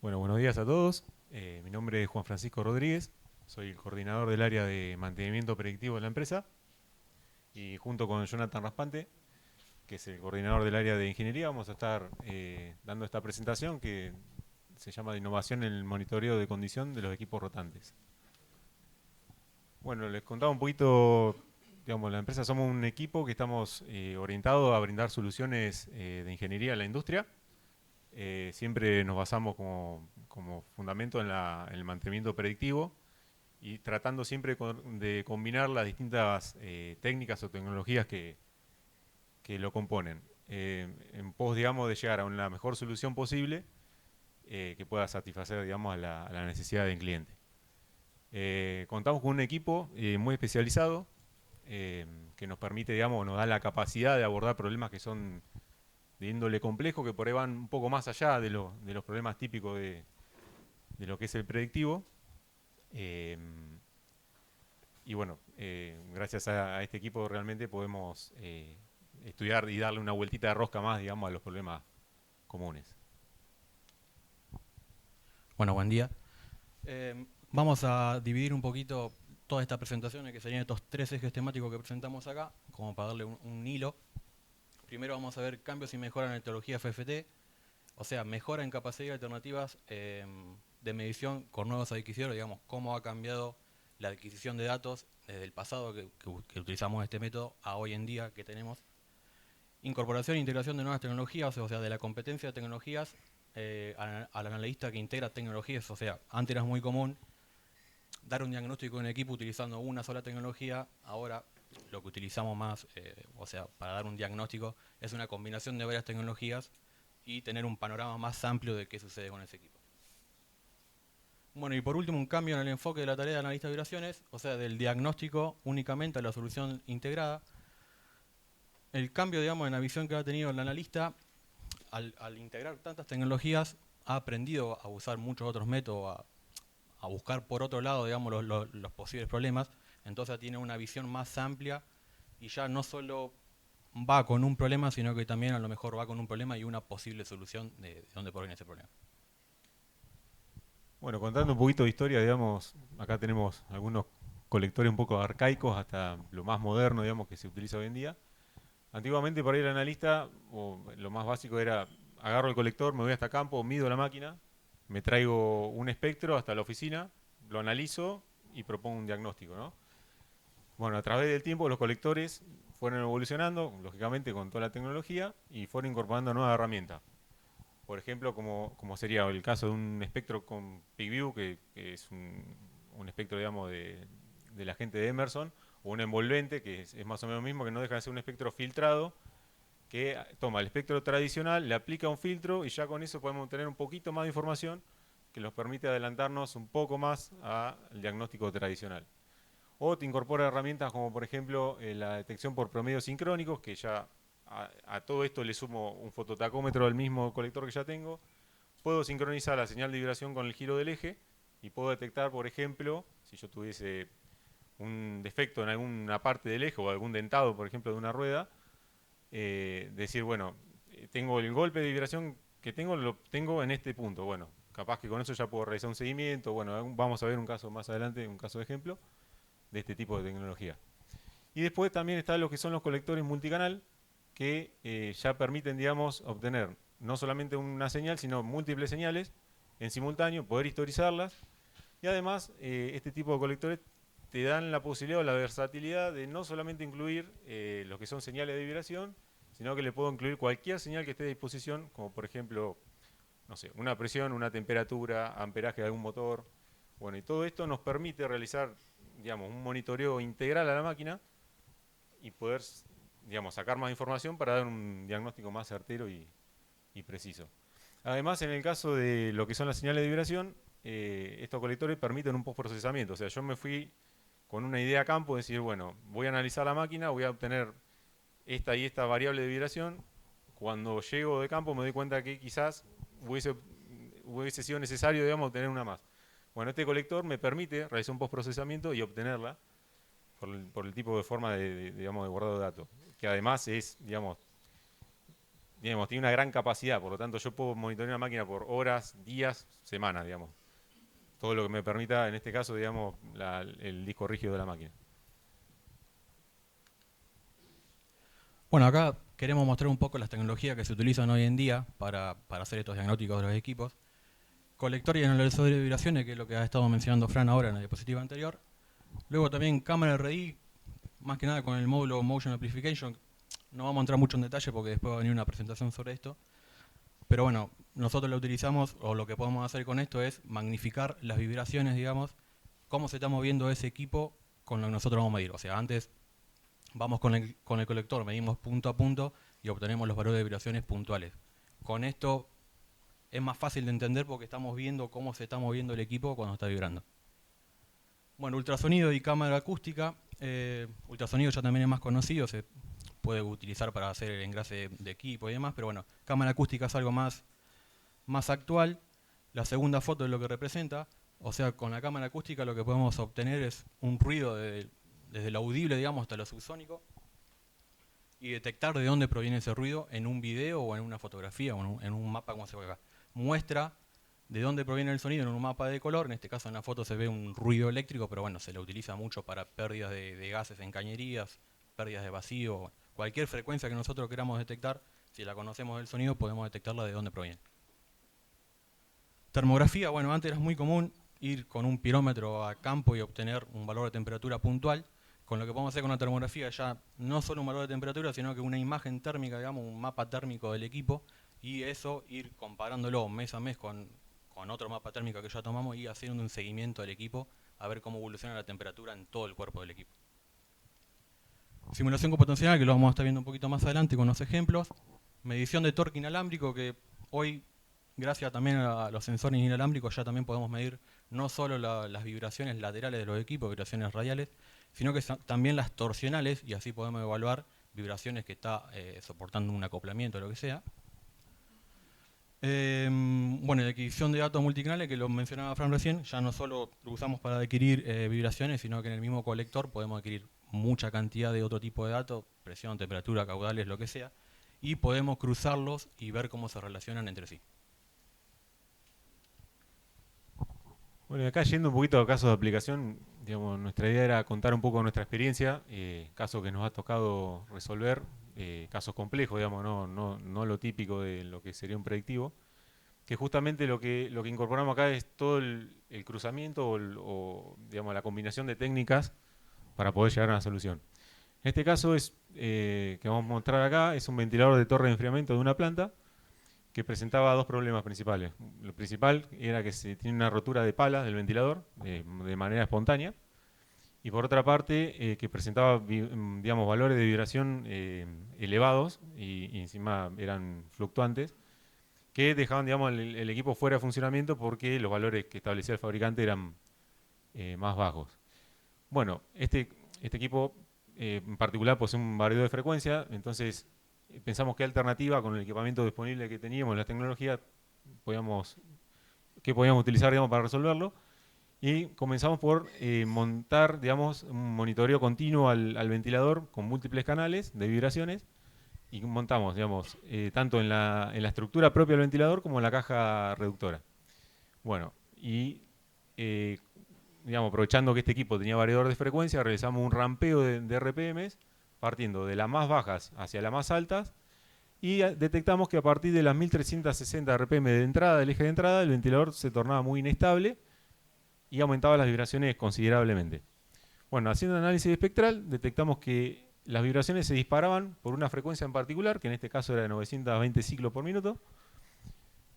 Bueno, buenos días a todos. Mi nombre es Juan Francisco Rodríguez, soy el coordinador del área de mantenimiento predictivo de la empresa y junto con Jonathan Raspante, que es el coordinador del área de ingeniería, vamos a estar dando esta presentación que se llama de innovación en el monitoreo de condición de los equipos rotantes. Bueno, les contaba un poquito, digamos, la empresa somos un equipo que estamos orientados a brindar soluciones de ingeniería a la industria. Siempre nos basamos como fundamento en el mantenimiento predictivo y tratando siempre de combinar las distintas técnicas o tecnologías que lo componen, en pos, digamos, de llegar a la mejor solución posible que pueda satisfacer, digamos, a la necesidad del cliente. Contamos con un equipo muy especializado que nos permite, digamos, nos da la capacidad de abordar problemas que son de índole complejo, que por ahí van un poco más allá de los problemas típicos de lo que es el predictivo. Y bueno, gracias a este equipo realmente podemos estudiar y darle una vueltita de rosca más, digamos, a los problemas comunes. Bueno, buen día. Vamos a dividir un poquito toda esta presentación, que serían estos 3 ejes temáticos que presentamos acá, como para darle un hilo. Primero vamos a ver cambios y mejoras en la tecnología FFT, o sea, mejora en capacidad y alternativas de medición con nuevos adquisiciones, digamos, cómo ha cambiado la adquisición de datos desde el pasado que utilizamos este método a hoy en día que tenemos. Incorporación e integración de nuevas tecnologías, o sea, de la competencia de tecnologías al analista que integra tecnologías, o sea, antes era muy común dar un diagnóstico en equipo utilizando una sola tecnología, ahora lo que utilizamos más, o sea, para dar un diagnóstico, es una combinación de varias tecnologías y tener un panorama más amplio de qué sucede con ese equipo. Bueno, y por último, un cambio en el enfoque de la tarea de analista de vibraciones, o sea, del diagnóstico únicamente a la solución integrada. El cambio, digamos, en la visión que ha tenido el analista, al integrar tantas tecnologías, ha aprendido a usar muchos otros métodos, a buscar por otro lado, digamos, los posibles problemas. Entonces tiene una visión más amplia y ya no solo va con un problema, sino que también a lo mejor va con un problema y una posible solución de dónde proviene ese problema. Bueno, contando un poquito de historia, digamos, acá tenemos algunos colectores un poco arcaicos hasta lo más moderno, digamos, que se utiliza hoy en día. Antiguamente para ir al analista, lo más básico era, agarro el colector, me voy hasta campo, mido la máquina, me traigo un espectro hasta la oficina, lo analizo y propongo un diagnóstico, ¿no? Bueno, a través del tiempo los colectores fueron evolucionando, lógicamente con toda la tecnología, y fueron incorporando nuevas herramientas. Por ejemplo, como sería el caso de un espectro con PeakView, que es un espectro, digamos, de la gente de Emerson, o un envolvente, que es más o menos lo mismo, que no deja de ser un espectro filtrado, que toma el espectro tradicional, le aplica un filtro y ya con eso podemos tener un poquito más de información que nos permite adelantarnos un poco más al diagnóstico tradicional. O te incorpora herramientas como por ejemplo la detección por promedios sincrónicos, que ya a todo esto le sumo un fototacómetro del mismo colector que ya tengo. Puedo sincronizar la señal de vibración con el giro del eje y puedo detectar, por ejemplo, si yo tuviese un defecto en alguna parte del eje o algún dentado, por ejemplo, de una rueda, decir, bueno, tengo el golpe de vibración que tengo, lo tengo en este punto. Bueno, capaz que con eso ya puedo realizar un seguimiento. Bueno, vamos a ver un caso más adelante, un caso de ejemplo de este tipo de tecnología. Y después también están lo que son los colectores multicanal, que ya permiten, digamos, obtener no solamente una señal, sino múltiples señales en simultáneo, poder historizarlas. Y además, este tipo de colectores te dan la posibilidad o la versatilidad de no solamente incluir lo que son señales de vibración, sino que le puedo incluir cualquier señal que esté a disposición, como por ejemplo, no sé, una presión, una temperatura, amperaje de algún motor. Bueno, y todo esto nos permite realizar, digamos, un monitoreo integral a la máquina y poder, digamos, sacar más información para dar un diagnóstico más certero y preciso. Además, en el caso de lo que son las señales de vibración, estos colectores permiten un postprocesamiento. O sea, yo me fui con una idea a campo, decir, bueno, voy a analizar la máquina, voy a obtener esta y esta variable de vibración. Cuando llego de campo me doy cuenta que quizás hubiese sido necesario, digamos, obtener una más. Bueno, este colector me permite realizar un postprocesamiento y obtenerla por el tipo de forma digamos, de guardado de datos, que además es, digamos, digamos, tiene una gran capacidad, por lo tanto yo puedo monitorear una máquina por horas, días, semanas, digamos. Todo lo que me permita, en este caso, digamos, el disco rígido de la máquina. Bueno, acá queremos mostrar un poco las tecnologías que se utilizan hoy en día para hacer estos diagnósticos de los equipos. Colector y analizador de vibraciones, que es lo que ha estado mencionando Fran ahora en la diapositiva anterior. Luego también cámara RI, más que nada con el módulo Motion Amplification. No vamos a entrar mucho en detalle porque después va a venir una presentación sobre esto. Pero bueno, nosotros lo utilizamos, o lo que podemos hacer con esto es magnificar las vibraciones, digamos, cómo se está moviendo ese equipo con lo que nosotros vamos a medir. O sea, antes vamos con el colector, medimos punto a punto y obtenemos los valores de vibraciones puntuales. Con esto es más fácil de entender porque estamos viendo cómo se está moviendo el equipo cuando está vibrando. Bueno, ultrasonido y cámara acústica. Ultrasonido ya también es más conocido, se puede utilizar para hacer el engrase de equipo y demás, pero bueno, cámara acústica es algo más actual. La segunda foto es lo que representa, o sea, con la cámara acústica lo que podemos obtener es un ruido desde lo audible, digamos, hasta lo subsónico, y detectar de dónde proviene ese ruido en un video o en una fotografía o en un mapa, como se ve acá. Muestra de dónde proviene el sonido en un mapa de color. En este caso en la foto se ve un ruido eléctrico, pero bueno, se le utiliza mucho para pérdidas de gases en cañerías, pérdidas de vacío, cualquier frecuencia que nosotros queramos detectar, si la conocemos del sonido podemos detectarla de dónde proviene. Termografía, bueno, antes era muy común ir con un pirómetro a campo y obtener un valor de temperatura puntual. Con lo que podemos hacer con la termografía ya no solo un valor de temperatura, sino que una imagen térmica, digamos, un mapa térmico del equipo, y eso ir comparándolo mes a mes con otro mapa térmico que ya tomamos y haciendo un seguimiento del equipo a ver cómo evoluciona la temperatura en todo el cuerpo del equipo. Simulación computacional, que lo vamos a estar viendo un poquito más adelante con unos ejemplos. Medición de torque inalámbrico, que hoy, gracias también a los sensores inalámbricos, ya también podemos medir no solo las vibraciones laterales de los equipos, vibraciones radiales, sino que también las torsionales, y así podemos evaluar vibraciones que está soportando un acoplamiento o lo que sea. Bueno, la adquisición de datos multicanales, que lo mencionaba Fran recién, ya no solo lo usamos para adquirir vibraciones, sino que en el mismo colector podemos adquirir mucha cantidad de otro tipo de datos, presión, temperatura, caudales, lo que sea, y podemos cruzarlos y ver cómo se relacionan entre sí. Bueno, y acá yendo un poquito a casos de aplicación, digamos, nuestra idea era contar un poco nuestra experiencia, casos que nos ha tocado resolver, casos complejos, digamos, no lo típico de lo que sería un predictivo, que justamente lo que incorporamos acá es todo el cruzamiento o, digamos, la combinación de técnicas para poder llegar a una solución. En este caso que vamos a mostrar acá es un ventilador de torre de enfriamiento de una planta que presentaba dos problemas principales. Lo principal era que se tiene una rotura de pala del ventilador de manera espontánea, y por otra parte que presentaba digamos, valores de vibración elevados y encima eran fluctuantes, que dejaban, digamos, el equipo fuera de funcionamiento porque los valores que establecía el fabricante eran más bajos. Bueno, este equipo en particular posee un variador de frecuencia, entonces pensamos qué alternativa con el equipamiento disponible que teníamos, la tecnología, qué podíamos utilizar, digamos, para resolverlo. Y comenzamos por montar, digamos, un monitoreo continuo al ventilador con múltiples canales de vibraciones, y montamos, digamos, tanto en la estructura propia del ventilador como en la caja reductora. Bueno, y digamos, aprovechando que este equipo tenía variador de frecuencia, realizamos un rampeo de RPMs, partiendo de las más bajas hacia las más altas, y detectamos que a partir de las 1360 RPM de entrada, del eje de entrada, el ventilador se tornaba muy inestable y aumentaba las vibraciones considerablemente. Bueno, haciendo análisis espectral, detectamos que las vibraciones se disparaban por una frecuencia en particular, que en este caso era de 920 ciclos por minuto.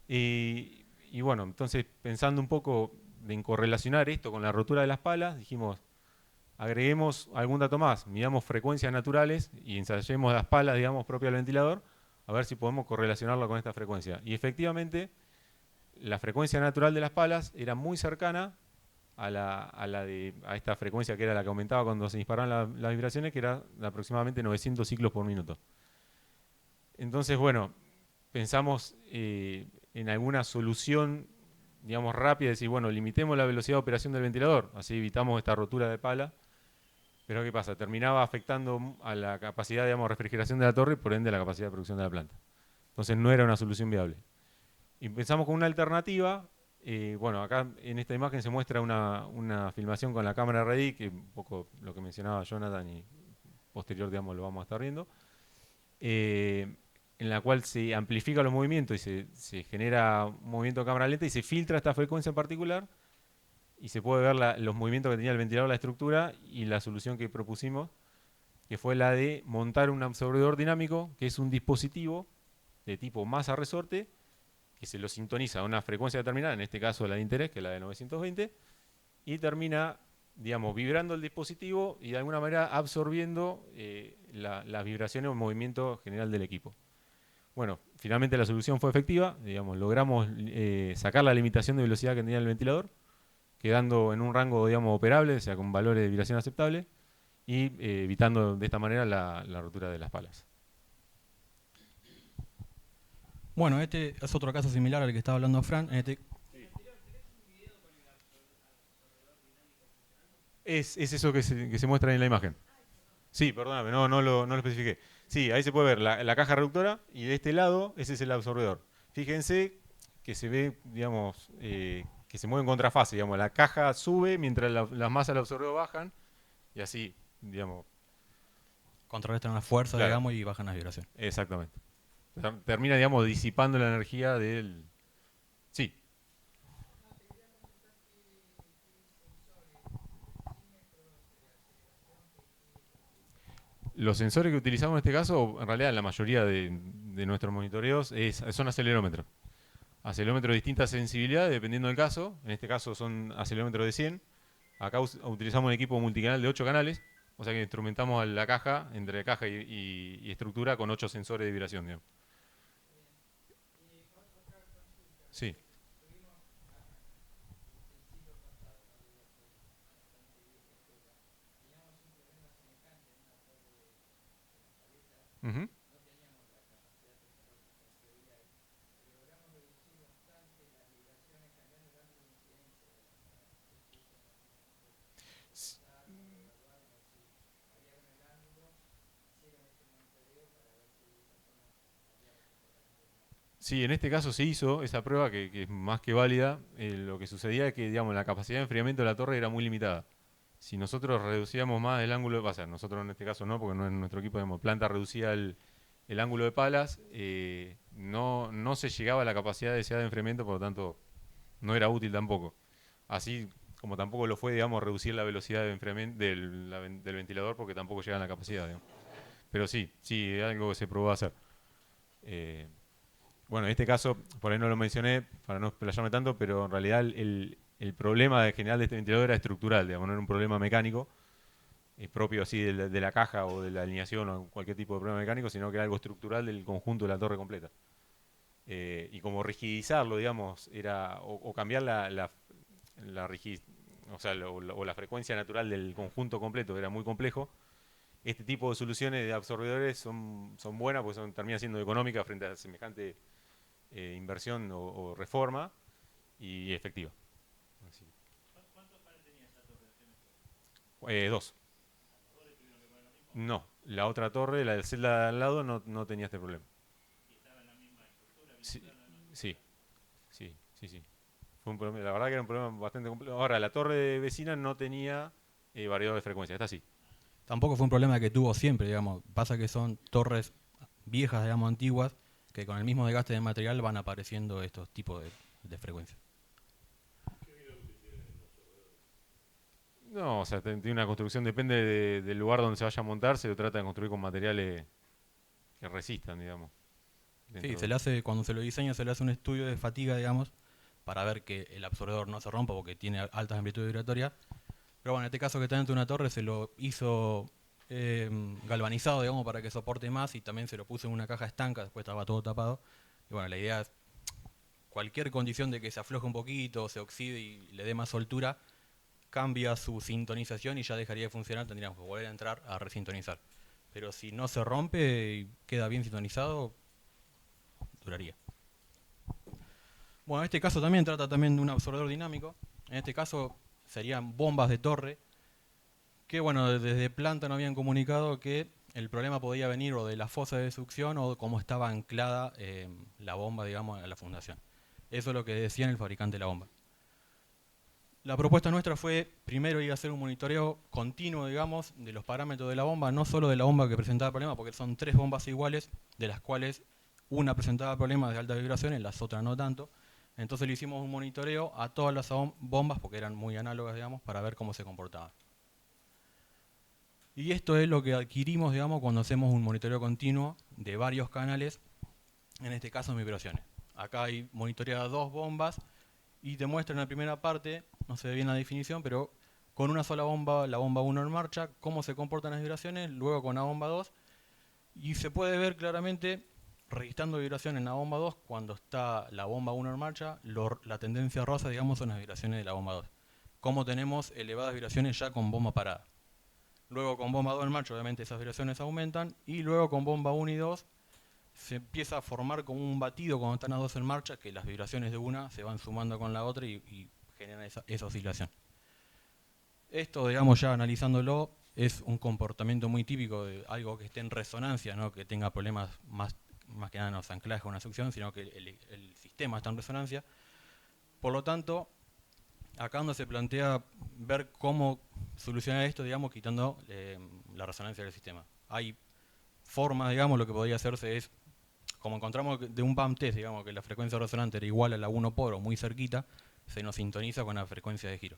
Y bueno, entonces pensando un poco en correlacionar esto con la rotura de las palas, dijimos, agreguemos algún dato más, midamos frecuencias naturales y ensayemos las palas, digamos, propias del ventilador, a ver si podemos correlacionarlo con esta frecuencia. Y efectivamente, la frecuencia natural de las palas era muy cercana a esta frecuencia, que era la que aumentaba cuando se disparaban las vibraciones, que era de aproximadamente 900 ciclos por minuto. Entonces, bueno, pensamos en alguna solución, digamos, rápida, decir, bueno, limitemos la velocidad de operación del ventilador, así evitamos esta rotura de pala. Pero ¿qué pasa? Terminaba afectando a la capacidad, digamos, de refrigeración de la torre y por ende a la capacidad de producción de la planta. Entonces no era una solución viable. Y pensamos con una alternativa. Bueno, acá en esta imagen se muestra una filmación con la cámara REDI, que un poco lo que mencionaba Jonathan y posterior, digamos, lo vamos a estar viendo, en la cual se amplifica los movimientos y se genera un movimiento de cámara lenta y se filtra esta frecuencia en particular y se puede ver los movimientos que tenía el ventilador, la estructura, y la solución que propusimos, que fue la de montar un absorbedor dinámico, que es un dispositivo de tipo masa resorte, que se lo sintoniza a una frecuencia determinada, en este caso la de interés, que es la de 920, y termina, digamos, vibrando el dispositivo y de alguna manera absorbiendo las vibraciones o el movimiento general del equipo. Bueno, finalmente la solución fue efectiva, digamos, logramos sacar la limitación de velocidad que tenía el ventilador, quedando en un rango, digamos, operable, o sea, con valores de vibración aceptable, y evitando de esta manera la rotura de las palas. Bueno, este es otro caso similar al que estaba hablando Fran. Es eso que se muestra en la imagen. Sí, perdóname, no lo especifiqué. Sí, ahí se puede ver la caja reductora y de este lado ese es el absorbedor. Fíjense que se ve, digamos, que se mueve en contrafase. Digamos, la caja sube mientras las masas del absorbedor bajan y así, digamos. Contrarrestan la fuerza, Claro. digamos, y bajan las vibraciones. Exactamente. Termina, digamos, disipando la energía del... Sí. Los sensores que utilizamos en este caso, en realidad la mayoría de nuestros monitoreos son acelerómetros. Acelerómetros de distintas sensibilidades, dependiendo del caso. En este caso son acelerómetros de 100. Acá utilizamos un equipo multicanal de 8 canales. O sea que instrumentamos la caja, entre caja y estructura, con 8 sensores de vibración, digamos. Sí. Ujú. Sí, en este caso se hizo esa prueba que es más que válida. Lo que sucedía es que, digamos, la capacidad de enfriamiento de la torre era muy limitada. Si nosotros reducíamos más el ángulo, nosotros en este caso no, porque no es nuestro equipo, digamos, planta reducía el ángulo de palas, no se llegaba a la capacidad deseada de enfriamiento, por lo tanto no era útil tampoco. Así como tampoco lo fue, digamos, reducir la velocidad de enfriamiento del ventilador, porque tampoco llega a la capacidad, digamos. Pero sí, es algo que se probó a hacer. Bueno, en este caso, por ahí no lo mencioné para no explayarme tanto, pero en realidad el problema general de este ventilador era estructural, digamos, no era un problema mecánico, propio así de la caja o de la alineación o cualquier tipo de problema mecánico, sino que era algo estructural del conjunto de la torre completa. Y como rigidizarlo, digamos, era o cambiar la rigidez, o sea, o la frecuencia natural del conjunto completo era muy complejo. Este tipo de soluciones de absorbedores son buenas porque terminan siendo económicas frente a semejante inversión o reforma y efectiva. Así. ¿Cuántos paneles tenía esta torre? 2. No, la otra torre, la del celda de al lado, no tenía este problema. ¿Y estaba en la misma estructura? Sí. Fue un problema, la verdad que era un problema bastante complejo. Ahora, la torre vecina no tenía variador de frecuencia, esta sí. Tampoco fue un problema que tuvo siempre, digamos. Pasa que son torres viejas, digamos, antiguas, que con el mismo desgaste de material van apareciendo estos tipos de frecuencias. No, o sea, tiene una construcción, depende del lugar donde se vaya a montar, se lo trata de construir con materiales que resistan, digamos. Sí, cuando se lo diseña se le hace un estudio de fatiga, digamos, para ver que el absorbedor no se rompa porque tiene altas amplitudes vibratorias. Pero bueno, en este caso que está dentro de una torre se lo hizo galvanizado, digamos, para que soporte más, y también se lo puso en una caja estanca, después estaba todo tapado. Y bueno, la idea es cualquier condición de que se afloje un poquito, se oxide y le dé más soltura, cambia su sintonización y ya dejaría de funcionar, tendríamos que volver a entrar a resintonizar. Pero si no se rompe y queda bien sintonizado, duraría. Bueno, en este caso también trata también de un absorbedor dinámico. En este caso serían bombas de torre, que bueno, desde planta nos habían comunicado que el problema podía venir o de la fosa de succión o cómo estaba anclada la bomba, digamos, a la fundación. Eso es lo que decía el fabricante de la bomba. La propuesta nuestra fue, primero, ir a hacer un monitoreo continuo, digamos, de los parámetros de la bomba, no solo de la bomba que presentaba problemas, porque son 3 bombas iguales, de las cuales una presentaba problemas de altas vibraciones, las otras no tanto. Entonces le hicimos un monitoreo a todas las bombas, porque eran muy análogas, digamos, para ver cómo se comportaban. Y esto es lo que adquirimos, digamos, cuando hacemos un monitoreo continuo de varios canales, en este caso vibraciones. Acá hay monitoreadas 2 bombas y te muestra en la primera parte, no se ve bien la definición, pero con una sola bomba, la bomba 1 en marcha, cómo se comportan las vibraciones, luego con la bomba 2, y se puede ver claramente, registrando vibraciones en la bomba 2, cuando está la bomba 1 en marcha, la tendencia rosa, digamos, son las vibraciones de la bomba 2. Como tenemos elevadas vibraciones ya con bomba parada. Luego con bomba 2 en marcha, obviamente esas vibraciones aumentan, y luego con bomba 1 y 2 se empieza a formar como un batido cuando están las dos en marcha, que las vibraciones de una se van sumando con la otra y generan esa oscilación. Esto, digamos, ya analizándolo, es un comportamiento muy típico de algo que esté en resonancia, no que tenga problemas más que nada en los anclajes o en la succión, sino que el sistema está en resonancia. Por lo tanto, acá donde se plantea ver cómo solucionar esto, digamos, quitando la resonancia del sistema. Hay formas, digamos, lo que podría hacerse es, como encontramos de un BAM test, digamos, que la frecuencia resonante era igual a la 1 por o muy cerquita, se nos sintoniza con la frecuencia de giro.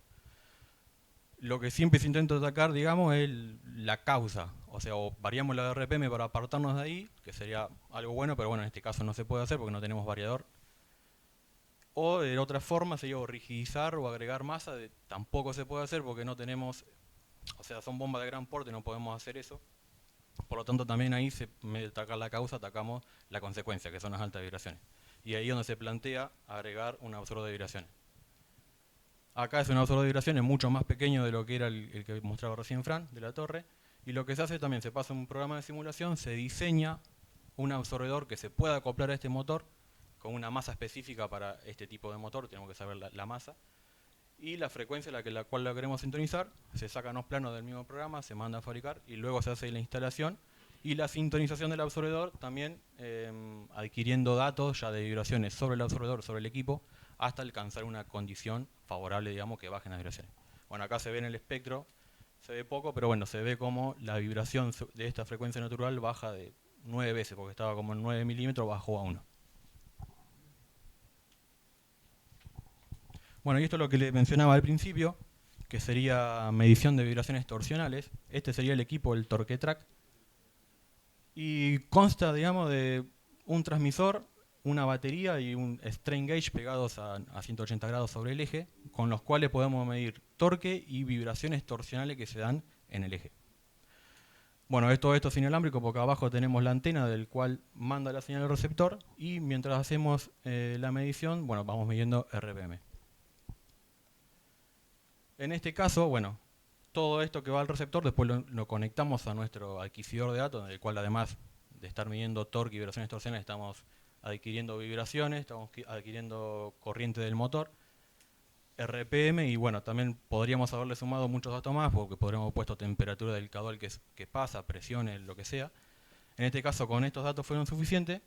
Lo que siempre se intenta atacar, digamos, es la causa. O sea, o variamos la RPM para apartarnos de ahí, que sería algo bueno, pero bueno, en este caso no se puede hacer porque no tenemos variador. O de otra forma sería o rigidizar o agregar masa, tampoco se puede hacer porque no tenemos, o sea, son bombas de gran porte, no podemos hacer eso. Por lo tanto, también ahí, en vez de atacar la causa, atacamos la consecuencia, que son las altas vibraciones. Y ahí es donde se plantea agregar un absorbedor de vibraciones. Acá es un absorbedor de vibraciones mucho más pequeño de lo que era el que mostraba recién Fran, de la torre. Y lo que se hace también, se pasa un programa de simulación, se diseña un absorbedor que se pueda acoplar a este motor, con una masa específica para este tipo de motor, tenemos que saber la masa. Y la frecuencia a la cual la queremos sintonizar, se sacan los planos del mismo programa, se manda a fabricar y luego se hace la instalación y la sintonización del absorbedor también adquiriendo datos ya de vibraciones sobre el absorbedor, sobre el equipo, hasta alcanzar una condición favorable, digamos, que bajen las vibraciones. Bueno, acá se ve en el espectro, se ve poco, pero bueno, se ve como la vibración de esta frecuencia natural baja de 9 veces, porque estaba como en 9 milímetros, bajó a 1. Bueno, y esto es lo que le mencionaba al principio, que sería medición de vibraciones torsionales. Este sería el equipo, el TorqueTrack. Y consta, digamos, de un transmisor, una batería y un strain gauge pegados a 180 grados sobre el eje, con los cuales podemos medir torque y vibraciones torsionales que se dan en el eje. Bueno, todo esto es inalámbrico porque abajo tenemos la antena del cual manda la señal al receptor y mientras hacemos la medición, bueno, vamos midiendo RPM. En este caso, bueno, todo esto que va al receptor después lo conectamos a nuestro adquisidor de datos, en el cual además de estar midiendo torque y vibraciones torsionales, estamos adquiriendo vibraciones, estamos adquiriendo corriente del motor, RPM, y bueno, también podríamos haberle sumado muchos datos más, porque podríamos haber puesto temperatura del caudal que pasa, presiones, lo que sea. En este caso, con estos datos fueron suficientes,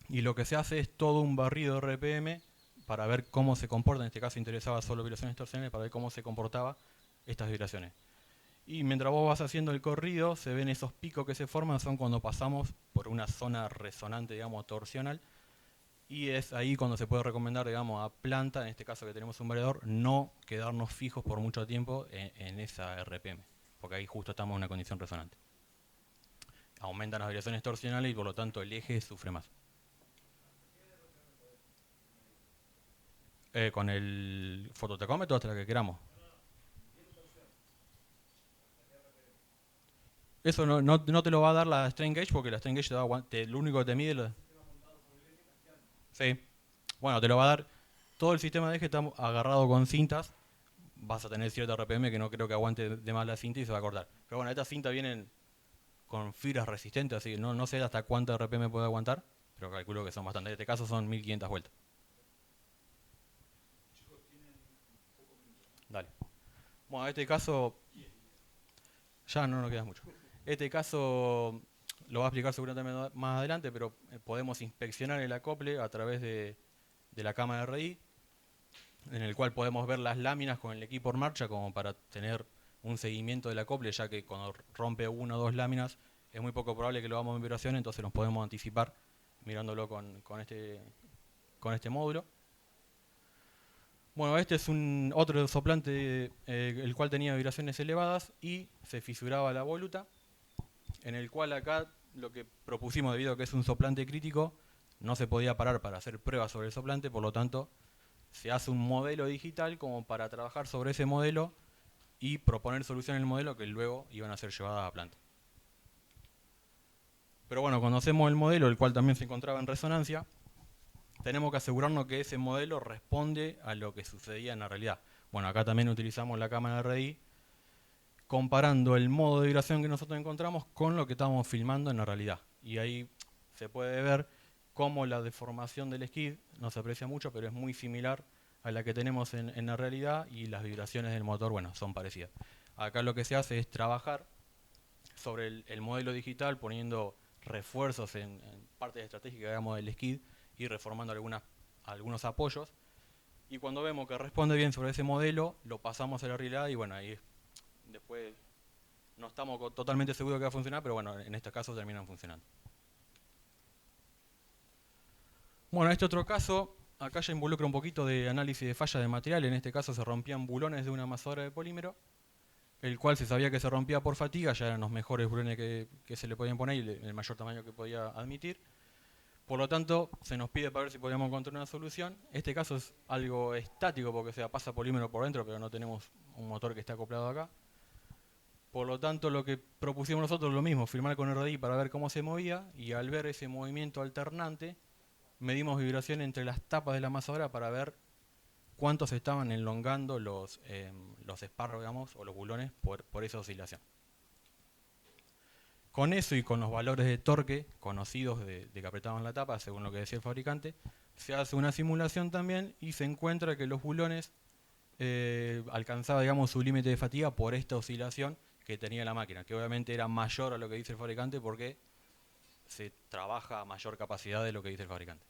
y lo que se hace es todo un barrido de RPM para ver cómo se comporta. En este caso interesaba solo vibraciones torsionales para ver cómo se comportaba estas vibraciones. Y mientras vos vas haciendo el corrido, se ven esos picos que se forman, son cuando pasamos por una zona resonante, digamos, torsional, y es ahí cuando se puede recomendar, digamos, a planta, en este caso que tenemos un variador, no quedarnos fijos por mucho tiempo en esa RPM, porque ahí justo estamos en una condición resonante. Aumentan las vibraciones torsionales y por lo tanto el eje sufre más. Con el fototacómetro hasta la que queramos. Eso no te lo va a dar la strain gauge porque la strain gauge lo único que te mide... Sí. Bueno, te lo va a dar... Todo el sistema de eje está agarrado con cintas. Vas a tener cierta RPM que no creo que aguante de más la cinta y se va a cortar. Pero bueno, estas cintas vienen con fibras resistentes, así que no sé hasta cuánta RPM puede aguantar, pero calculo que son bastantes. En este caso son 1500 vueltas. Dale. Bueno, en este caso ya no nos queda mucho. Este caso lo va a explicar seguramente más adelante, pero podemos inspeccionar el acople a través de la cámara de RDI, en el cual podemos ver las láminas con el equipo en marcha como para tener un seguimiento del acople, ya que cuando rompe una o dos láminas es muy poco probable que lo hagamos en vibración, entonces nos podemos anticipar mirándolo con este módulo. Bueno, este es otro soplante el cual tenía vibraciones elevadas y se fisuraba la voluta, en el cual acá lo que propusimos, debido a que es un soplante crítico, no se podía parar para hacer pruebas sobre el soplante, por lo tanto se hace un modelo digital como para trabajar sobre ese modelo y proponer soluciones en el modelo que luego iban a ser llevadas a planta. Pero bueno, cuando hacemos el modelo, el cual también se encontraba en resonancia, tenemos que asegurarnos que ese modelo responde a lo que sucedía en la realidad. Bueno, acá también utilizamos la cámara de RDI, comparando el modo de vibración que nosotros encontramos con lo que estábamos filmando en la realidad. Y ahí se puede ver cómo la deformación del skid no se aprecia mucho, pero es muy similar a la que tenemos en la realidad, y las vibraciones del motor, bueno, son parecidas. Acá lo que se hace es trabajar sobre el modelo digital, poniendo refuerzos en partes estratégicas, digamos, del skid, y reformando algunos apoyos. Y cuando vemos que responde bien sobre ese modelo, lo pasamos a la realidad, y bueno, ahí después no estamos totalmente seguros que va a funcionar, pero bueno, en este caso terminan funcionando. Bueno, este otro caso, acá ya involucra un poquito de análisis de falla de material. En este caso se rompían bulones de una amasadora de polímero, el cual se sabía que se rompía por fatiga, ya eran los mejores bulones que se le podían poner y el mayor tamaño que podía admitir. Por lo tanto, se nos pide para ver si podíamos encontrar una solución. Este caso es algo estático porque pasa polímero por dentro, pero no tenemos un motor que esté acoplado acá. Por lo tanto, lo que propusimos nosotros es lo mismo, filmar con RDI para ver cómo se movía, y al ver ese movimiento alternante, medimos vibración entre las tapas de la amasadora para ver cuántos estaban enlongando los esparros, digamos, o los bulones por esa oscilación. Con eso y con los valores de torque conocidos de que apretaban la tapa, según lo que decía el fabricante, se hace una simulación también y se encuentra que los bulones alcanzaban, digamos, su límite de fatiga por esta oscilación que tenía la máquina, que obviamente era mayor a lo que dice el fabricante porque se trabaja a mayor capacidad de lo que dice el fabricante.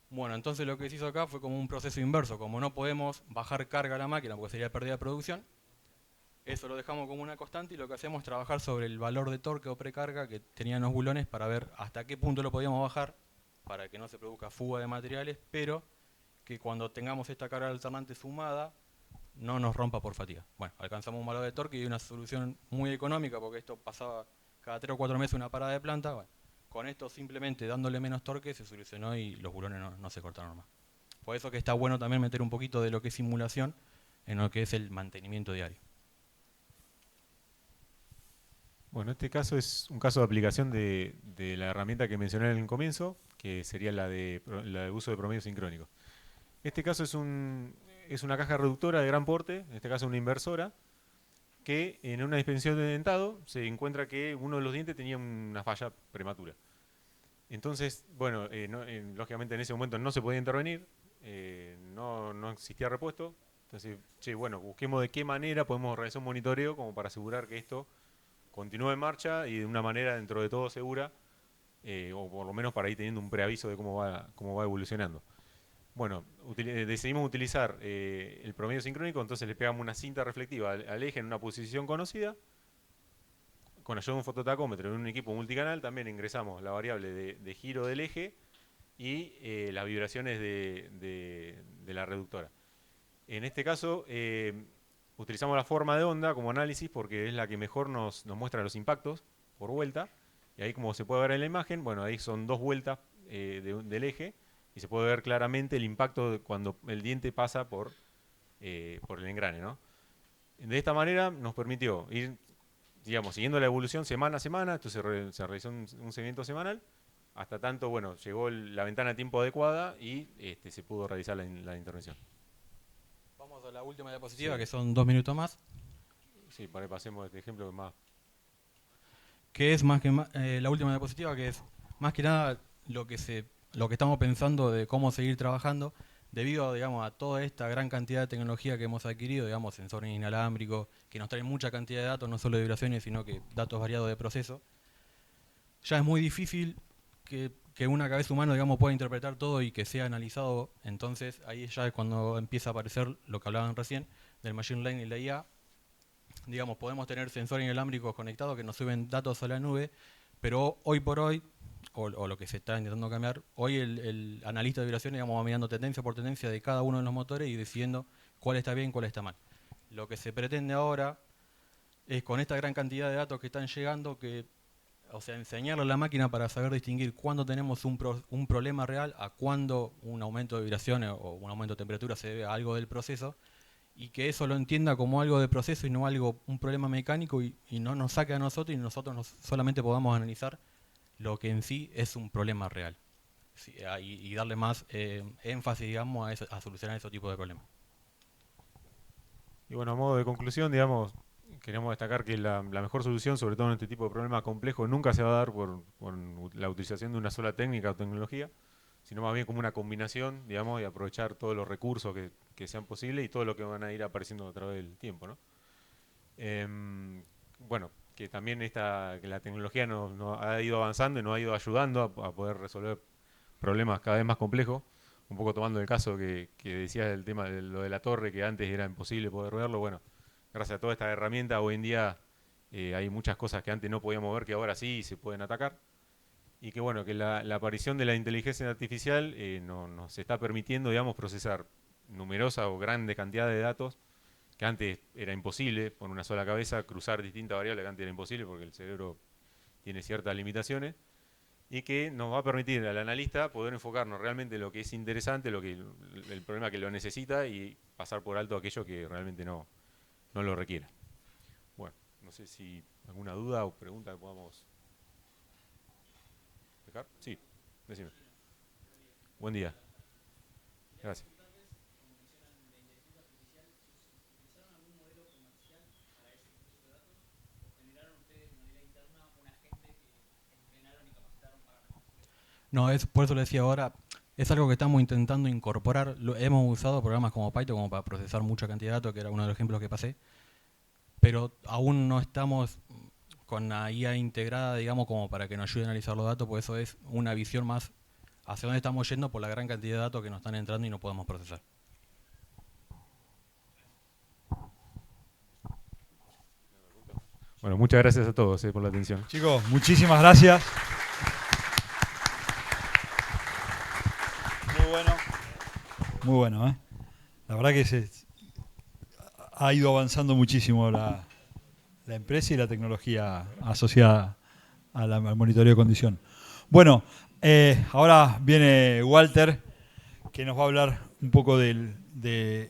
Bueno, entonces lo que se hizo acá fue como un proceso inverso. Como no podemos bajar carga a la máquina porque sería pérdida de producción, eso lo dejamos como una constante, y lo que hacemos es trabajar sobre el valor de torque o precarga que tenían los bulones para ver hasta qué punto lo podíamos bajar para que no se produzca fuga de materiales, pero que cuando tengamos esta carga alternante sumada no nos rompa por fatiga. Bueno, alcanzamos un valor de torque y una solución muy económica porque esto pasaba cada 3 o 4 meses una parada de planta. Bueno, con esto simplemente dándole menos torque se solucionó y los bulones no se cortaron más. Por eso que está bueno también meter un poquito de lo que es simulación en lo que es el mantenimiento diario. Bueno, este caso es un caso de aplicación de la herramienta que mencioné en el comienzo, que sería la de uso de promedio sincrónico. Este caso es una caja reductora de gran porte, en este caso una inversora, que en una dispensación de dentado se encuentra que uno de los dientes tenía una falla prematura. Entonces, bueno, lógicamente en ese momento no se podía intervenir, no existía repuesto. Entonces, bueno, busquemos de qué manera podemos realizar un monitoreo como para asegurar que esto continúe en marcha y de una manera dentro de todo segura, o por lo menos para ir teniendo un preaviso de cómo va evolucionando. Bueno, decidimos utilizar el promedio sincrónico, entonces le pegamos una cinta reflectiva al eje en una posición conocida, con ayuda de un fototacómetro en un equipo multicanal. También ingresamos la variable de giro del eje y las vibraciones de la reductora. En este caso utilizamos la forma de onda como análisis porque es la que mejor nos muestra los impactos por vuelta, y ahí, como se puede ver en la imagen, bueno, ahí son 2 vueltas del eje, y se puede ver claramente el impacto cuando el diente pasa por el engrane, ¿no? De esta manera nos permitió ir, digamos, siguiendo la evolución semana a semana. Esto se realizó un seguimiento semanal, hasta tanto, bueno, llegó la ventana de tiempo adecuada y se pudo realizar la intervención. Vamos a la última diapositiva, sí, que son 2 minutos más. Sí, para que pasemos este ejemplo más. Que es más que la última diapositiva, que es más que nada lo que estamos pensando de cómo seguir trabajando. debido, digamos, a toda esta gran cantidad de tecnología que hemos adquirido, digamos, sensores inalámbricos, que nos traen mucha cantidad de datos, no solo de vibraciones, sino que datos variados de proceso, ya es muy difícil que una cabeza humana, digamos, pueda interpretar todo y que sea analizado. Entonces ahí ya es cuando empieza a aparecer lo que hablaban recién del Machine Learning y la IA. Digamos, podemos tener sensores inalámbricos conectados que nos suben datos a la nube, pero hoy por hoy, o lo que se está intentando cambiar, hoy el analista de vibraciones, digamos, va mirando tendencia por tendencia de cada uno de los motores y decidiendo cuál está bien y cuál está mal. Lo que se pretende ahora es, con esta gran cantidad de datos que están llegando, o sea, enseñarle a la máquina para saber distinguir cuándo tenemos un problema real a cuándo un aumento de vibraciones o un aumento de temperatura se debe a algo del proceso, y que eso lo entienda como algo de proceso y no un problema mecánico, y no nos saque a nosotros y nosotros solamente podamos analizar lo que en sí es un problema real. Sí, y darle más énfasis, digamos, a solucionar ese tipo de problemas. Y bueno, a modo de conclusión, digamos, queremos destacar que la mejor solución, sobre todo en este tipo de problemas complejos, nunca se va a dar por la utilización de una sola técnica o tecnología, sino más bien como una combinación, digamos, y aprovechar todos los recursos que sean posibles y todo lo que van a ir apareciendo a través del tiempo, ¿no? Bueno, que también que la tecnología nos ha ido avanzando y nos ha ido ayudando a poder resolver problemas cada vez más complejos. Un poco tomando el caso que decías del tema de lo de la torre, que antes era imposible poder verlo. Bueno, gracias a toda esta herramienta, hoy en día hay muchas cosas que antes no podíamos ver que ahora sí se pueden atacar. Y que bueno, que la aparición de la inteligencia artificial nos está permitiendo, digamos, procesar numerosa o grande cantidad de datos que antes era imposible por una sola cabeza, cruzar distintas variables que antes era imposible porque el cerebro tiene ciertas limitaciones, y que nos va a permitir al analista poder enfocarnos realmente en lo que es interesante, el problema que lo necesita, y pasar por alto aquello que realmente no lo requiere. Bueno, no sé si alguna duda o pregunta que podamos dejar. Sí, decime. Buen día. Gracias. No, por eso le decía ahora, es algo que estamos intentando incorporar. Hemos usado programas como Python como para procesar mucha cantidad de datos, que era uno de los ejemplos que pasé, pero aún no estamos con la IA integrada, digamos, como para que nos ayude a analizar los datos, por eso es una visión más hacia dónde estamos yendo por la gran cantidad de datos que nos están entrando y no podemos procesar. Bueno, muchas gracias a todos por la atención. Chicos, muchísimas gracias. Muy bueno, ¿eh? La verdad que ha ido avanzando muchísimo la empresa y la tecnología asociada al monitoreo de condición. Bueno, ahora viene Walter, que nos va a hablar un poco de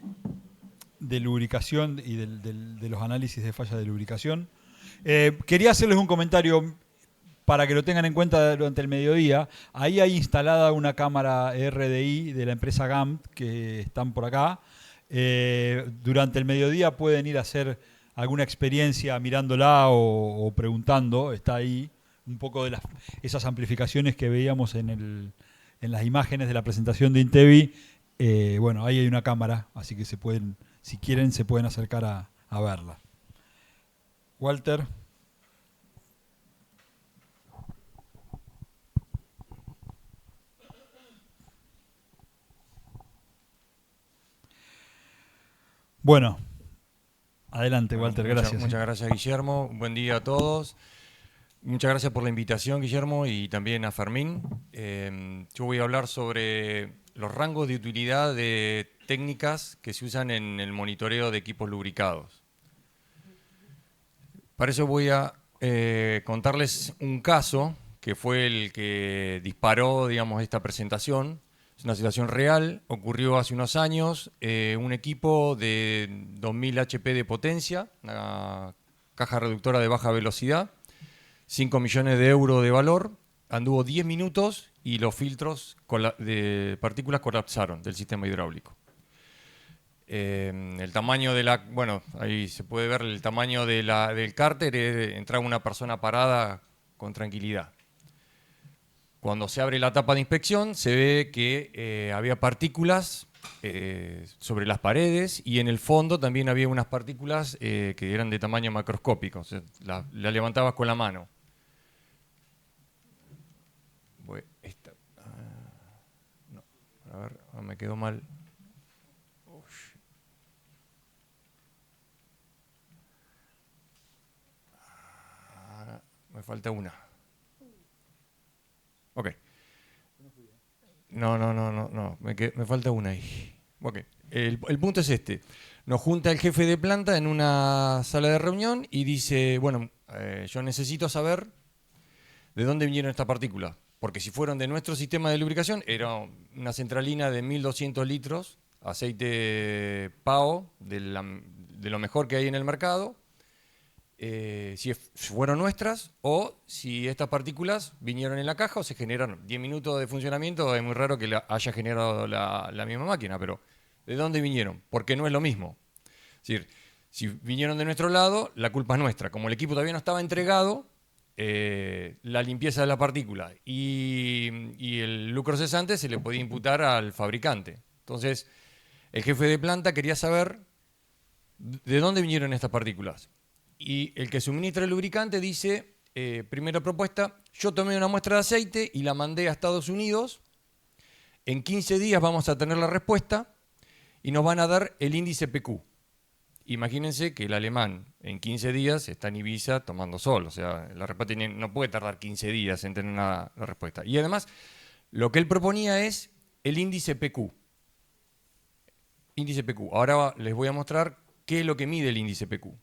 lubricación y de los análisis de falla de lubricación. Quería hacerles un comentario para que lo tengan en cuenta durante el mediodía. Ahí hay instalada una cámara RDI de la empresa GAMT, que están por acá. Durante el mediodía pueden ir a hacer alguna experiencia mirándola o preguntando. Está ahí un poco de esas amplificaciones que veíamos en las imágenes de la presentación de Intevi. Bueno, ahí hay una cámara, así que si quieren, se pueden acercar a verla. Walter. Bueno, adelante, Walter, gracias. Muchas gracias, Guillermo. Buen día a todos. Muchas gracias por la invitación, Guillermo, y también a Fermín. Yo voy a hablar sobre los rangos de utilidad de técnicas que se usan en el monitoreo de equipos lubricados. Para eso voy a contarles un caso que fue el que disparó, digamos, esta presentación. Es una situación real, ocurrió hace unos años. Un equipo de 2000 HP de potencia, una caja reductora de baja velocidad, 5 millones de euros de valor, anduvo 10 minutos y los filtros de partículas colapsaron del sistema hidráulico. El tamaño bueno, ahí se puede ver el tamaño del cárter, entraba una persona parada con tranquilidad. Cuando se abre la tapa de inspección se ve que había partículas sobre las paredes y en el fondo también había unas partículas que eran de tamaño macroscópico. O sea, la levantabas con la mano. No, a ver, me quedó mal. Me falta una. Ok. No. Me falta una ahí. Ok. El punto es este. Nos junta el jefe de planta en una sala de reunión y dice, bueno, yo necesito saber de dónde vinieron estas partículas. Porque si fueron de nuestro sistema de lubricación, era una centralina de 1200 litros, aceite PAO, de lo mejor que hay en el mercado. Si fueron nuestras o si estas partículas vinieron en la caja o se generaron. 10 minutos de funcionamiento es muy raro que haya generado la misma máquina, pero ¿de dónde vinieron? Porque no es lo mismo. Es decir, si vinieron de nuestro lado, la culpa es nuestra. Como el equipo todavía no estaba entregado, la limpieza de la partícula y el lucro cesante se le podía imputar al fabricante. Entonces, el jefe de planta quería saber de dónde vinieron estas partículas. Y el que suministra el lubricante dice, primera propuesta, yo tomé una muestra de aceite y la mandé a Estados Unidos, en 15 días vamos a tener la respuesta y nos van a dar el índice PQ. Imagínense que el alemán en 15 días está en Ibiza tomando sol, o sea, la respuesta no puede tardar 15 días en tener la respuesta. Y además, lo que él proponía es el índice PQ. Índice PQ. Ahora les voy a mostrar qué es lo que mide el índice PQ.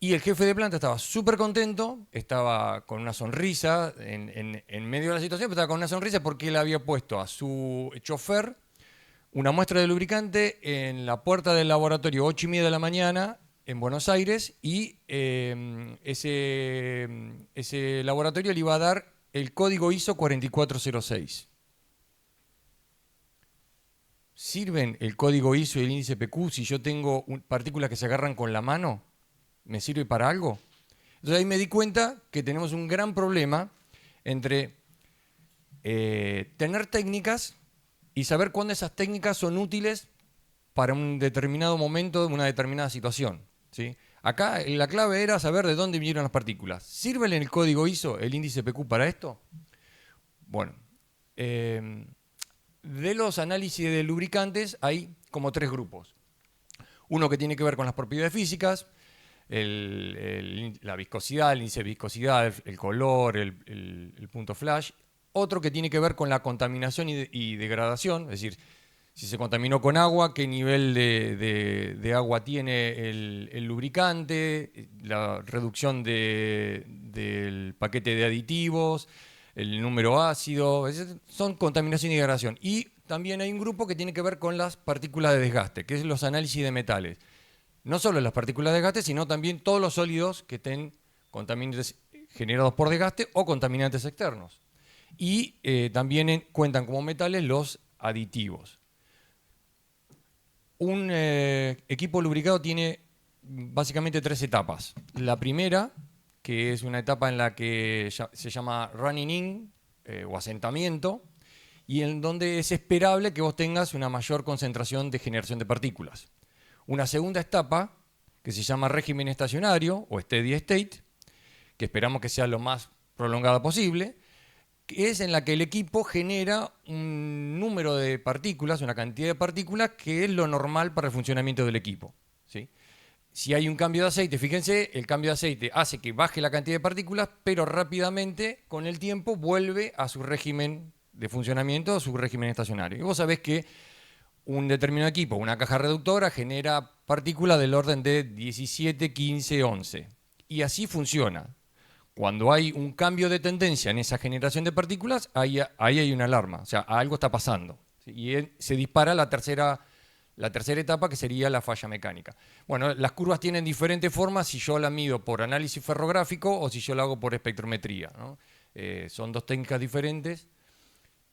Y el jefe de planta estaba súper contento, estaba con una sonrisa en medio de la situación, pero estaba con una sonrisa porque él había puesto a su chofer una muestra de lubricante en la puerta del laboratorio 8:30 de la mañana en Buenos Aires y ese laboratorio le iba a dar el código ISO 4406. ¿Sirven el código ISO y el índice PQ si yo tengo partículas que se agarran con la mano? ¿Me sirve para algo? Entonces ahí me di cuenta que tenemos un gran problema entre tener técnicas y saber cuándo esas técnicas son útiles para un determinado momento, una determinada situación, ¿sí? Acá la clave era saber de dónde vinieron las partículas. ¿Sirve el código ISO, el índice PQ para esto? Bueno, de los análisis de lubricantes hay como 3 grupos. Uno que tiene que ver con las propiedades físicas, la viscosidad, el índice de viscosidad, el color, el punto flash. Otro que tiene que ver con la contaminación y degradación, es decir, si se contaminó con agua, qué nivel de agua tiene el lubricante, la reducción del paquete de aditivos, el número ácido, son contaminación y degradación. Y también hay un grupo que tiene que ver con las partículas de desgaste, que es los análisis de metales. No solo las partículas de desgaste, sino también todos los sólidos que estén contaminantes generados por desgaste o contaminantes externos. Y también cuentan como metales los aditivos. Un equipo lubricado tiene básicamente 3 etapas. La primera, que es una etapa en la que se llama running in o asentamiento, y en donde es esperable que vos tengas una mayor concentración de generación de partículas. Una segunda etapa, que se llama régimen estacionario o steady state, que esperamos que sea lo más prolongada posible, que es en la que el equipo genera un número de partículas, una cantidad de partículas que es lo normal para el funcionamiento del equipo, ¿sí? Si hay un cambio de aceite, fíjense, el cambio de aceite hace que baje la cantidad de partículas, pero rápidamente, con el tiempo, vuelve a su régimen de funcionamiento, a su régimen estacionario. Y vos sabés que un determinado equipo, una caja reductora, genera partículas del orden de 17, 15, 11. Y así funciona. Cuando hay un cambio de tendencia en esa generación de partículas, ahí hay una alarma, o sea, algo está pasando. ¿Sí? Y se dispara la tercera etapa, que sería la falla mecánica. Bueno, las curvas tienen diferentes formas si yo la mido por análisis ferrográfico o si yo la hago por espectrometría, ¿no? Son 2 técnicas diferentes.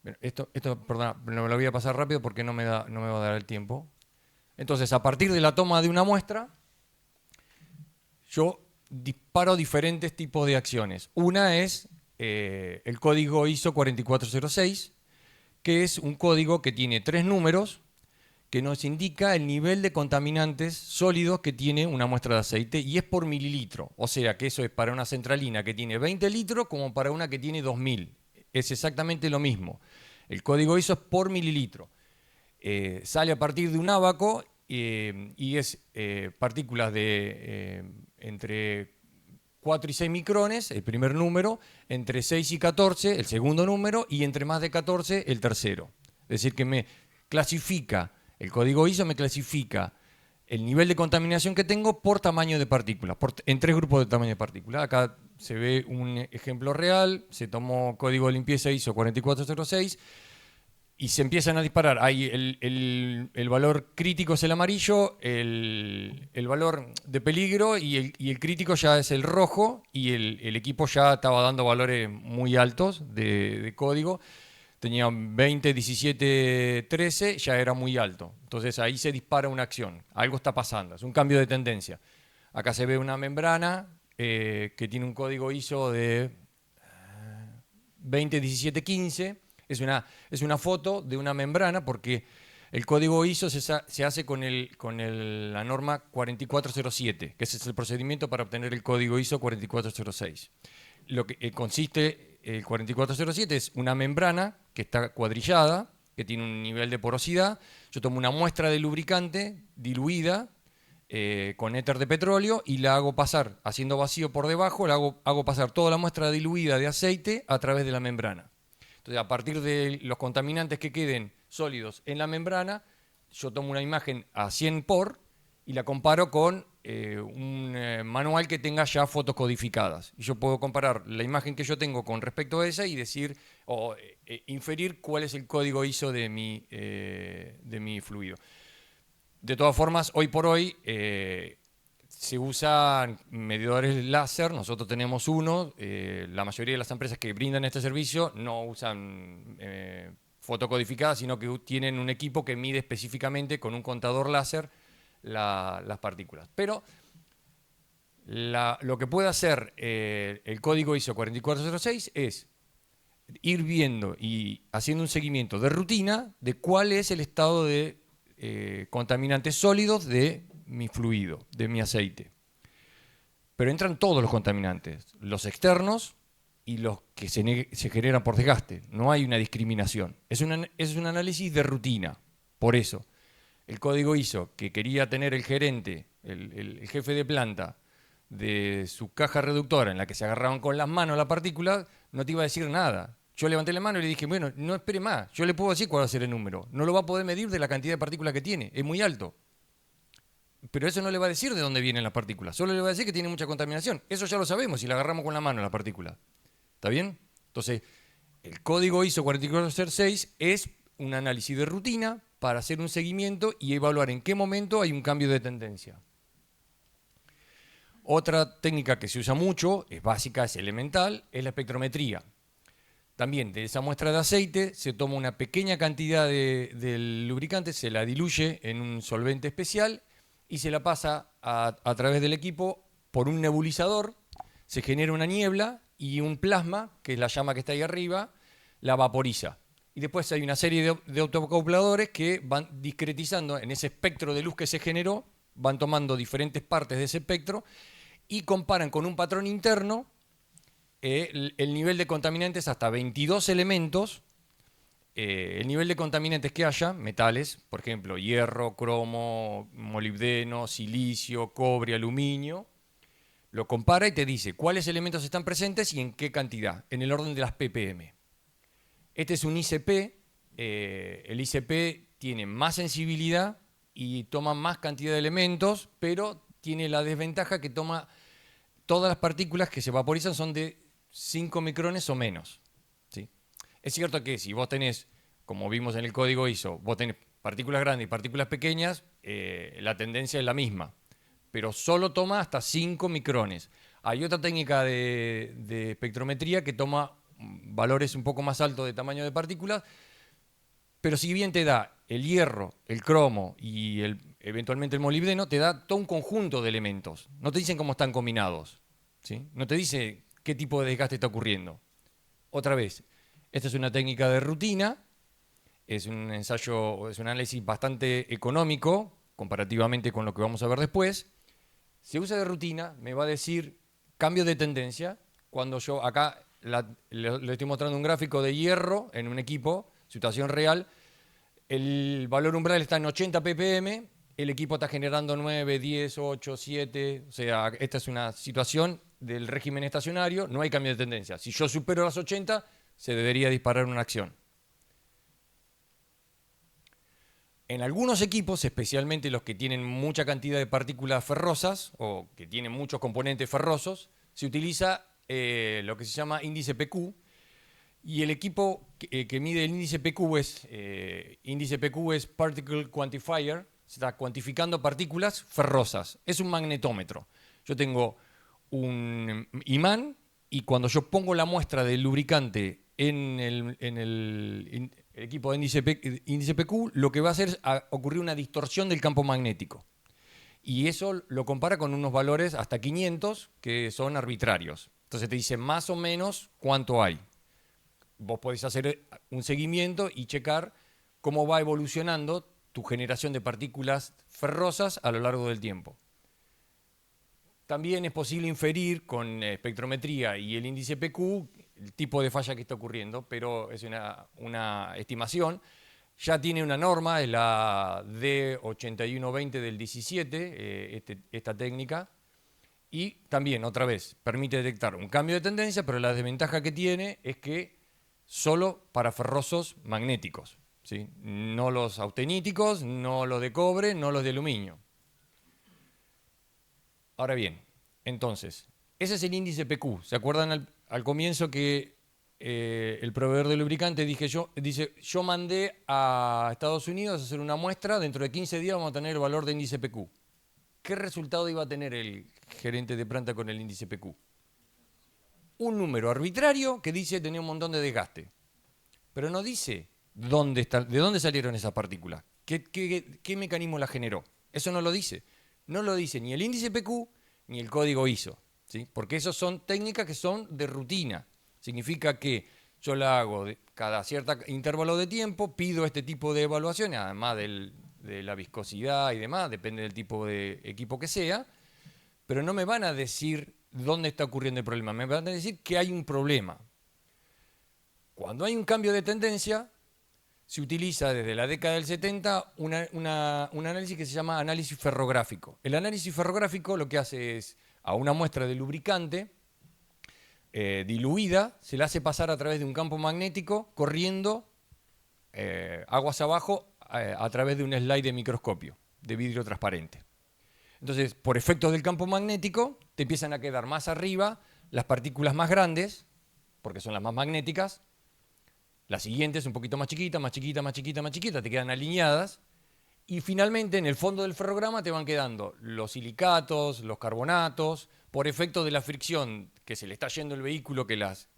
Bueno, esto perdón, me lo voy a pasar rápido porque no me va a dar el tiempo. Entonces, a partir de la toma de una muestra, yo disparo diferentes tipos de acciones. Una es el código ISO 4406, que es un código que tiene 3 números que nos indica el nivel de contaminantes sólidos que tiene una muestra de aceite y es por mililitro. O sea que eso es para una centralina que tiene 20 litros como para una que tiene 2000. Es exactamente lo mismo. El código ISO es por mililitro. Sale a partir de un ábaco y es partículas de entre 4 y 6 micrones, el primer número, entre 6 y 14, el segundo número, y entre más de 14, el tercero. Es decir, que me clasifica, el código ISO me clasifica el nivel de contaminación que tengo por tamaño de partículas, en 3 grupos de tamaño de partículas. Acá se ve un ejemplo real, se tomó código de limpieza ISO 4406, y se empiezan a disparar. Ahí el valor crítico es el amarillo, el valor de peligro y el crítico ya es el rojo, y el equipo ya estaba dando valores muy altos de código. Tenía 20, 17, 13, ya era muy alto. Entonces ahí se dispara una acción. Algo está pasando, es un cambio de tendencia. Acá se ve una membrana que tiene un código ISO de 20, 17, 15. Es una foto de una membrana porque el código ISO se hace con la norma 4407, que ese es el procedimiento para obtener el código ISO 4406. Lo que consiste el 4407 es una membrana que está cuadrillada, que tiene un nivel de porosidad. Yo tomo una muestra de lubricante diluida con éter de petróleo y la hago pasar, haciendo vacío por debajo, hago pasar toda la muestra diluida de aceite a través de la membrana. Entonces, a partir de los contaminantes que queden sólidos en la membrana, yo tomo una imagen a 100 por y la comparo con un manual que tenga ya fotos codificadas. Y yo puedo comparar la imagen que yo tengo con respecto a esa y decir, o inferir cuál es el código ISO de mi fluido. De todas formas, hoy por hoy se usan medidores láser, nosotros tenemos uno, la mayoría de las empresas que brindan este servicio no usan fotocodificadas, sino que tienen un equipo que mide específicamente con un contador láser las partículas. Pero lo que puede hacer el código ISO 4406 es ir viendo y haciendo un seguimiento de rutina de cuál es el estado de contaminantes sólidos de mi fluido, de mi aceite. Pero entran todos los contaminantes, los externos y los que se generan por desgaste. No hay una discriminación. Es un análisis de rutina. Por eso, el código ISO que quería tener el gerente, el jefe de planta, de su caja reductora en la que se agarraban con las manos la partícula, no te iba a decir nada. Yo levanté la mano y le dije, bueno, no espere más, yo le puedo decir cuál va a ser el número. No lo va a poder medir de la cantidad de partículas que tiene, es muy alto. Pero eso no le va a decir de dónde vienen las partículas, solo le va a decir que tiene mucha contaminación. Eso ya lo sabemos si la agarramos con la mano la partícula. ¿Está bien? Entonces, el código ISO 4406 es un análisis de rutina para hacer un seguimiento y evaluar en qué momento hay un cambio de tendencia. Otra técnica que se usa mucho, es básica, es elemental, es la espectrometría. También de esa muestra de aceite se toma una pequeña cantidad del lubricante, se la diluye en un solvente especial y se la pasa a través del equipo por un nebulizador, se genera una niebla y un plasma, que es la llama que está ahí arriba, la vaporiza. Y después hay una serie de autoacopladores que van discretizando en ese espectro de luz que se generó, van tomando diferentes partes de ese espectro y comparan con un patrón interno el nivel de contaminantes hasta 22 elementos, el nivel de contaminantes que haya, metales, por ejemplo, hierro, cromo, molibdeno, silicio, cobre, aluminio, lo compara y te dice cuáles elementos están presentes y en qué cantidad, en el orden de las ppm. Este es un ICP, el ICP tiene más sensibilidad y toma más cantidad de elementos, pero tiene la desventaja que toma todas las partículas que se vaporizan son de 5 micrones o menos. ¿Sí? Es cierto que si vos tenés, como vimos en el código ISO, vos tenés partículas grandes y partículas pequeñas, la tendencia es la misma, pero solo toma hasta 5 micrones. Hay otra técnica de espectrometría que toma valores un poco más altos de tamaño de partículas, pero si bien te da el hierro, el cromo y eventualmente el molibdeno, te da todo un conjunto de elementos. No te dicen cómo están combinados, ¿sí? No te dice qué tipo de desgaste está ocurriendo. Otra vez, esta es una técnica de rutina, es un ensayo, es un análisis bastante económico comparativamente con lo que vamos a ver después. Se usa de rutina, me va a decir cambio de tendencia. Cuando yo acá le estoy mostrando un gráfico de hierro en un equipo, situación real, el valor umbral está en 80 ppm, el equipo está generando 9, 10, 8, 7, o sea, esta es una situación del régimen estacionario, no hay cambio de tendencia. Si yo supero las 80, se debería disparar una acción. En algunos equipos, especialmente los que tienen mucha cantidad de partículas ferrosas o que tienen muchos componentes ferrosos, se utiliza lo que se llama índice PQ, y el equipo que mide el índice PQ es Particle Quantifier, se está cuantificando partículas ferrosas. Es un magnetómetro. Yo tengo un imán y cuando yo pongo la muestra del lubricante en el equipo de índice PQ, lo que va a hacer es ocurrir una distorsión del campo magnético. Y eso lo compara con unos valores hasta 500 que son arbitrarios. Entonces te dice más o menos cuánto hay. Vos podés hacer un seguimiento y checar cómo va evolucionando tu generación de partículas ferrosas a lo largo del tiempo. También es posible inferir con espectrometría y el índice PQ el tipo de falla que está ocurriendo, pero es una estimación. Ya tiene una norma, es la D8120 del 17, esta técnica, y también, otra vez, permite detectar un cambio de tendencia, pero la desventaja que tiene es que solo para ferrosos magnéticos, ¿sí? No los austeníticos, no los de cobre, no los de aluminio. Ahora bien, entonces, ese es el índice PQ. ¿Se acuerdan al comienzo que el proveedor de lubricante dice, yo mandé a Estados Unidos a hacer una muestra, dentro de 15 días vamos a tener el valor de índice PQ? ¿Qué resultado iba a tener el gerente de planta con el índice PQ? Un número arbitrario que dice tenía un montón de desgaste, pero no dice de dónde salieron esas partículas, qué mecanismo las generó. Eso no lo dice. No lo dice ni el índice PQ ni el código ISO, ¿sí? Porque esas son técnicas que son de rutina. Significa que yo la hago cada cierto intervalo de tiempo, pido este tipo de evaluaciones, además de la viscosidad y demás, depende del tipo de equipo que sea, pero no me van a decir dónde está ocurriendo el problema, me van a decir que hay un problema. Cuando hay un cambio de tendencia, se utiliza desde la década del 70 un análisis que se llama análisis ferrográfico. El análisis ferrográfico lo que hace es, a una muestra de lubricante diluida, se la hace pasar a través de un campo magnético corriendo aguas abajo a través de un slide de microscopio, de vidrio transparente. Entonces, por efectos del campo magnético, te empiezan a quedar más arriba las partículas más grandes, porque son las más magnéticas. Las siguientes, un poquito más chiquita, más chiquita, más chiquita, más chiquita, te quedan alineadas. Y finalmente, en el fondo del ferrograma te van quedando los silicatos, los carbonatos, por efecto de la fricción que se le está yendo el vehículo que las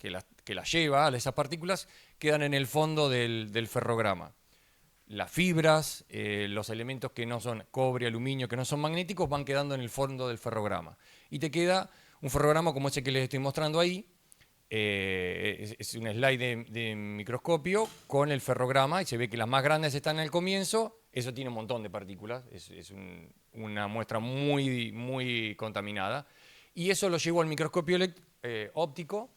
lleva a esas partículas, quedan en el fondo del ferrograma. Las fibras, los elementos que no son cobre, aluminio, que no son magnéticos, van quedando en el fondo del ferrograma. Y te queda un ferrograma como ese que les estoy mostrando ahí. Es un slide de microscopio con el ferrograma y se ve que las más grandes están al comienzo. Eso tiene un montón de partículas, es una muestra muy, muy contaminada. Y eso lo llevo al microscopio óptico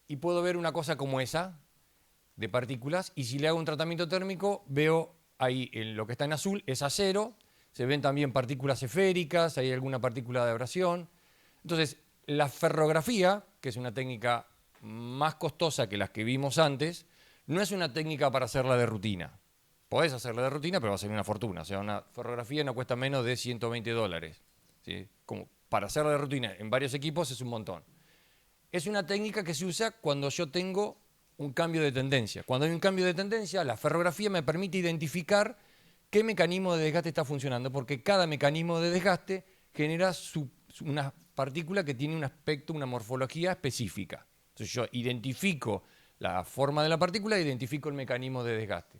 y puedo ver una cosa como esa de partículas, y si le hago un tratamiento térmico veo ahí lo que está en azul es acero, se ven también partículas esféricas, hay alguna partícula de abrasión. Entonces, la ferrografía, que es una técnica más costosa que las que vimos antes, no es una técnica para hacerla de rutina. Podés hacerla de rutina, pero va a ser una fortuna. O sea, una ferrografía no cuesta menos de $120. ¿Sí? Como para hacerla de rutina en varios equipos es un montón. Es una técnica que se usa cuando yo tengo un cambio de tendencia. Cuando hay un cambio de tendencia, la ferrografía me permite identificar qué mecanismo de desgaste está funcionando, porque cada mecanismo de desgaste genera una partícula que tiene un aspecto, una morfología específica. Entonces yo identifico la forma de la partícula e identifico el mecanismo de desgaste.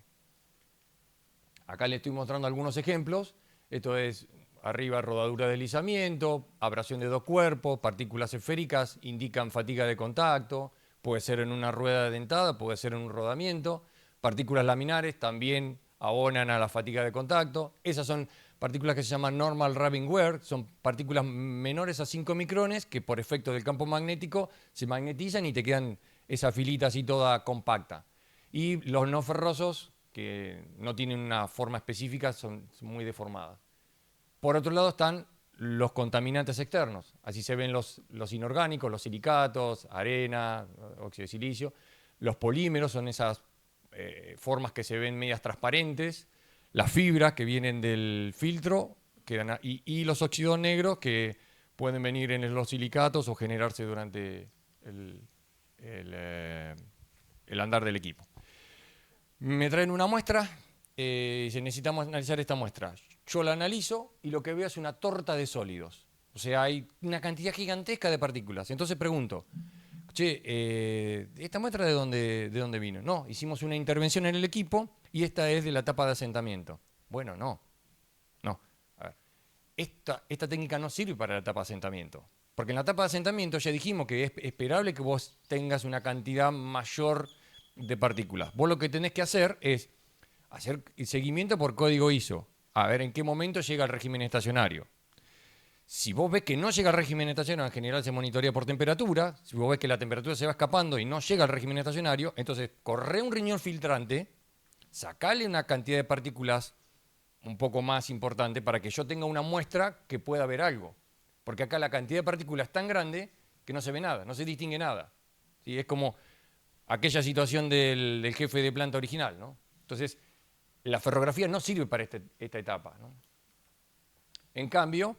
Acá le estoy mostrando algunos ejemplos. Esto es arriba rodadura de deslizamiento, abrasión de dos cuerpos, partículas esféricas indican fatiga de contacto, puede ser en una rueda dentada, puede ser en un rodamiento, partículas laminares también abonan a la fatiga de contacto. Esas son partículas que se llaman normal rubbing wear, son partículas menores a 5 micrones que por efecto del campo magnético se magnetizan y te quedan esa filita así toda compacta. Y los no ferrosos, que no tienen una forma específica, son muy deformadas. Por otro lado están los contaminantes externos. Así se ven los inorgánicos, los silicatos, arena, óxido de silicio. Los polímeros son esas formas que se ven medias transparentes. Las fibras que vienen del filtro y los óxidos negros que pueden venir en los silicatos o generarse durante el andar del equipo. Me traen una muestra, necesitamos analizar esta muestra. Yo la analizo y lo que veo es una torta de sólidos. O sea, hay una cantidad gigantesca de partículas. Entonces pregunto, che, ¿esta muestra de dónde vino? No, hicimos una intervención en el equipo y esta es de la tapa de asentamiento. Bueno, no. A ver, esta técnica no sirve para la tapa de asentamiento. Porque en la tapa de asentamiento ya dijimos que es esperable que vos tengas una cantidad mayor de partículas. Vos lo que tenés que hacer es hacer el seguimiento por código ISO. A ver en qué momento llega al régimen estacionario. Si vos ves que no llega al régimen estacionario, en general se monitorea por temperatura. Si vos ves que la temperatura se va escapando y no llega al régimen estacionario, entonces corre un riñón filtrante, sacale una cantidad de partículas un poco más importante para que yo tenga una muestra que pueda ver algo. Porque acá la cantidad de partículas es tan grande que no se ve nada, no se distingue nada. ¿Sí? Es como aquella situación del jefe de planta original, ¿no? Entonces, la ferrografía no sirve para esta etapa, ¿no? En cambio,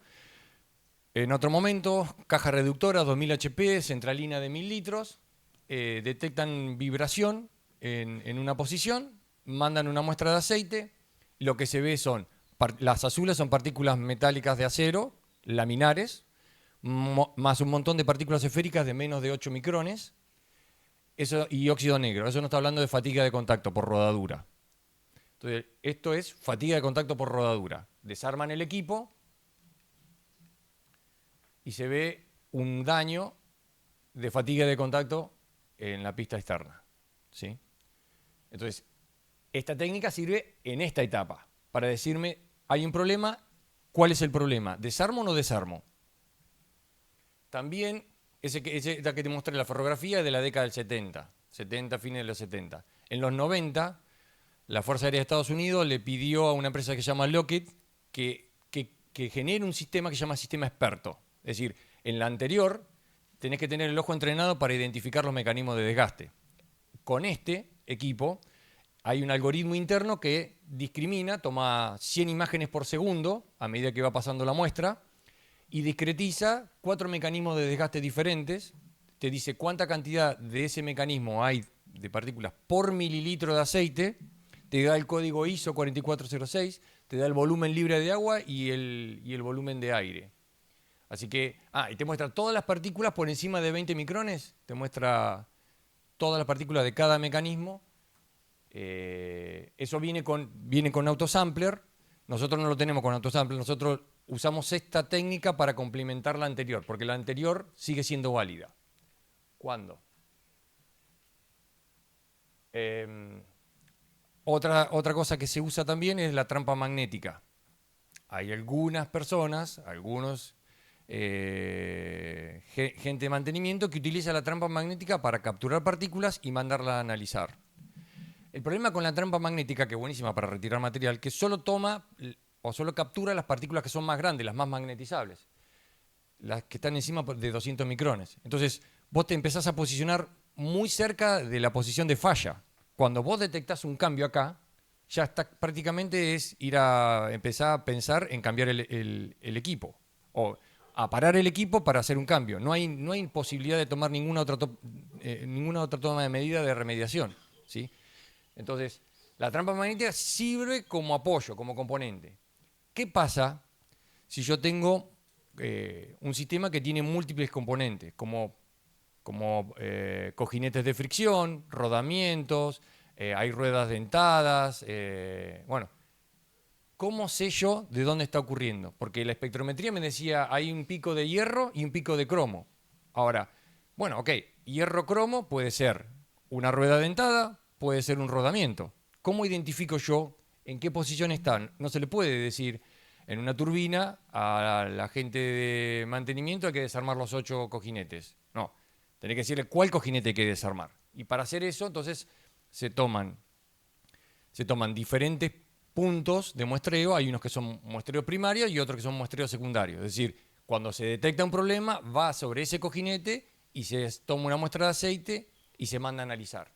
en otro momento, caja reductora 2000 HP, centralina de 1000 litros, detectan vibración en una posición, mandan una muestra de aceite, lo que se ve son, las azules son partículas metálicas de acero, laminares, más un montón de partículas esféricas de menos de 8 micrones, y óxido negro. Eso no está hablando de fatiga de contacto por rodadura. Entonces, esto es fatiga de contacto por rodadura. Desarman el equipo y se ve un daño de fatiga de contacto en la pista externa. ¿Sí? Entonces, esta técnica sirve en esta etapa para decirme, hay un problema, ¿cuál es el problema? ¿Desarmo o no desarmo? También, esa que te mostré la ferrografía es de la década del 70, fines de los 70. En los 90, la Fuerza Aérea de Estados Unidos le pidió a una empresa que se llama Lockheed que genere un sistema que se llama sistema experto. Es decir, en la anterior tenés que tener el ojo entrenado para identificar los mecanismos de desgaste. Con este equipo hay un algoritmo interno que discrimina, toma 100 imágenes por segundo a medida que va pasando la muestra y discretiza 4 mecanismos de desgaste diferentes, te dice cuánta cantidad de ese mecanismo hay de partículas por mililitro de aceite, te da el código ISO 4406, te da el volumen libre de agua y el volumen de aire. Así que, y te muestra todas las partículas por encima de 20 micrones, te muestra todas las partículas de cada mecanismo. Eso viene con autosampler, nosotros no lo tenemos con autosampler, nosotros usamos esta técnica para complementar la anterior, porque la anterior sigue siendo válida. ¿Cuándo? Otra cosa que se usa también es la trampa magnética. Hay algunas personas, gente de mantenimiento que utiliza la trampa magnética para capturar partículas y mandarla a analizar. El problema con la trampa magnética, que es buenísima para retirar material, que solo toma o solo captura las partículas que son más grandes, las más magnetizables, las que están encima de 200 micrones. Entonces, vos te empezás a posicionar muy cerca de la posición de falla. Cuando vos detectás un cambio acá, ya está, prácticamente es empezar a pensar en cambiar el equipo o a parar el equipo para hacer un cambio. No hay posibilidad de tomar ninguna otra toma de medida de remediación, ¿sí? Entonces, la trampa magnética sirve como apoyo, como componente. ¿Qué pasa si yo tengo un sistema que tiene múltiples componentes, como cojinetes de fricción, rodamientos, hay ruedas dentadas, bueno, ¿cómo sé yo de dónde está ocurriendo? Porque la espectrometría me decía, hay un pico de hierro y un pico de cromo. Ahora, bueno, ok, hierro-cromo puede ser una rueda dentada, puede ser un rodamiento. ¿Cómo identifico yo en qué posición están? No se le puede decir en una turbina a la gente de mantenimiento hay que desarmar los 8 cojinetes. No, tenés que decirle cuál cojinete hay que desarmar. Y para hacer eso, entonces, se toman diferentes puntos de muestreo. Hay unos que son muestreos primarios y otros que son muestreos secundarios. Es decir, cuando se detecta un problema, va sobre ese cojinete y se toma una muestra de aceite y se manda a analizar.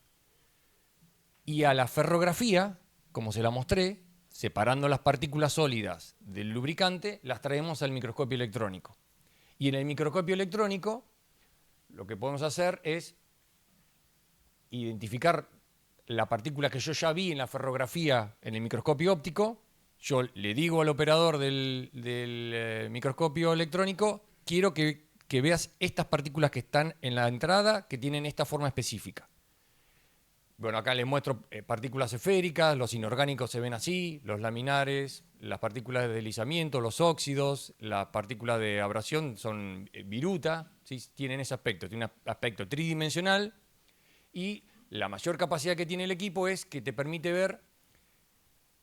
Y a la ferrografía, como se la mostré, separando las partículas sólidas del lubricante, las traemos al microscopio electrónico. Y en el microscopio electrónico, lo que podemos hacer es identificar la partícula que yo ya vi en la ferrografía en el microscopio óptico. Yo le digo al operador del microscopio electrónico, quiero que veas estas partículas que están en la entrada, que tienen esta forma específica. Bueno, acá les muestro partículas esféricas, los inorgánicos se ven así, los laminares, las partículas de deslizamiento, los óxidos, las partículas de abrasión son viruta, ¿sí? Tienen ese aspecto, tienen un aspecto tridimensional, y la mayor capacidad que tiene el equipo es que te permite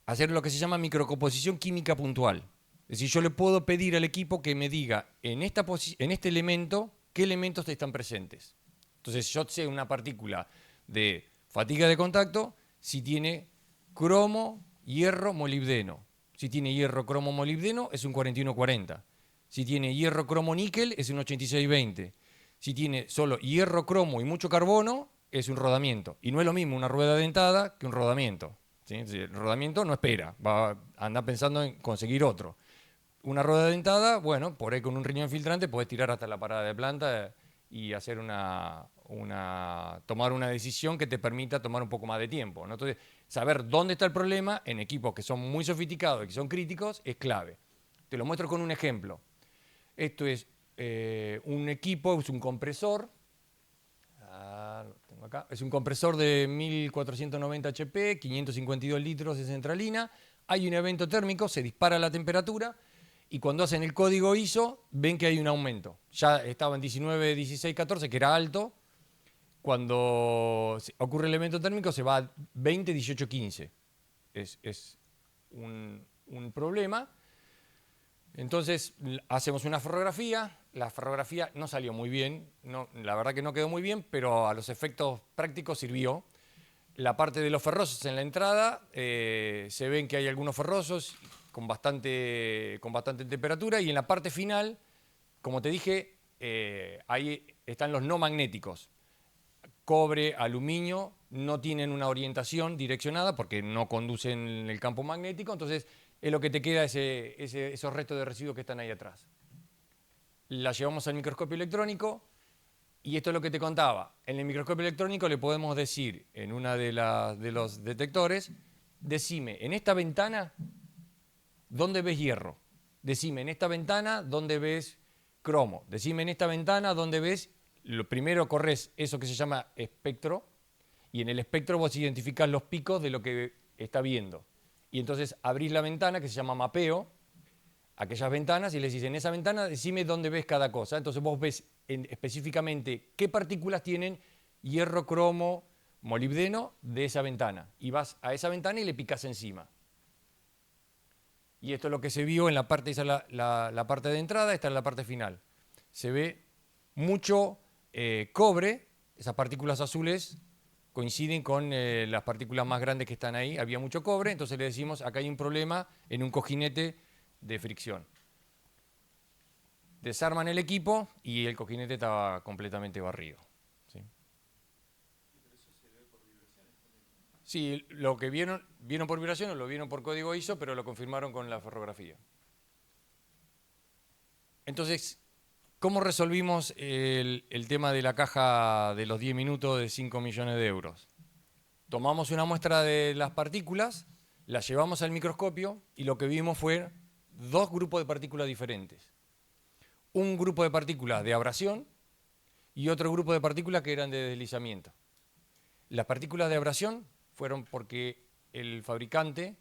hacer lo que se llama microcomposición química puntual. Es decir, yo le puedo pedir al equipo que me diga en este elemento qué elementos están presentes. Entonces yo sé una partícula de fatiga de contacto si tiene cromo, hierro, molibdeno. Si tiene hierro, cromo, molibdeno es un 4140. Si tiene hierro, cromo, níquel es un 8620. Si tiene solo hierro, cromo y mucho carbono es un rodamiento. Y no es lo mismo una rueda dentada que un rodamiento. ¿Sí? El rodamiento no espera, anda pensando en conseguir otro. Una rueda dentada, bueno, por ahí con un riñón filtrante puedes tirar hasta la parada de planta y hacer tomar una decisión que te permita tomar un poco más de tiempo, ¿no? Entonces, saber dónde está el problema en equipos que son muy sofisticados y que son críticos es clave. Te lo muestro con un ejemplo. Esto es un equipo, es un compresor. Lo tengo acá. Es un compresor de 1490 HP, 552 litros de centralina. Hay un evento térmico, se dispara la temperatura. Y cuando hacen el código ISO, ven que hay un aumento. Ya estaba en 19, 16, 14, que era alto. Cuando ocurre el evento térmico, se va a 20, 18, 15. Es un problema. Entonces, hacemos una ferrografía. La ferrografía no salió muy bien. La verdad que no quedó muy bien, pero a los efectos prácticos sirvió. La parte de los ferrosos en la entrada, se ven que hay algunos ferrosos con bastante temperatura, y en la parte final, como te dije, ahí están los no magnéticos. Cobre, aluminio, no tienen una orientación direccionada porque no conducen el campo magnético, entonces es lo que te queda esos restos de residuos que están ahí atrás. La llevamos al microscopio electrónico, y esto es lo que te contaba. En el microscopio electrónico le podemos decir, en una de los detectores, decime, en esta ventana, ¿dónde ves hierro? Decime, en esta ventana, ¿dónde ves cromo? Decime, en esta ventana, ¿dónde ves? Lo primero corres eso que se llama espectro, y en el espectro vos identificás los picos de lo que está viendo. Y entonces abrís la ventana, que se llama mapeo, aquellas ventanas, y le decís, en esa ventana, decime dónde ves cada cosa. Entonces vos ves específicamente qué partículas tienen hierro, cromo, molibdeno de esa ventana. Y vas a esa ventana y le picás encima. Y esto es lo que se vio en la parte, esa es la parte de entrada, esta es la parte final. Se ve mucho cobre, esas partículas azules coinciden con las partículas más grandes que están ahí, había mucho cobre, entonces le decimos, acá hay un problema en un cojinete de fricción. Desarman el equipo y el cojinete estaba completamente barrido. ¿Sí? Sí, lo que vieron por vibración o lo vieron por código ISO, pero lo confirmaron con la ferrografía. Entonces, ¿cómo resolvimos el tema de la caja de los 10 minutos de 5 millones de euros? Tomamos una muestra de las partículas, la llevamos al microscopio y lo que vimos fue dos grupos de partículas diferentes. Un grupo de partículas de abrasión y otro grupo de partículas que eran de deslizamiento. Las partículas de abrasión fueron porque el fabricante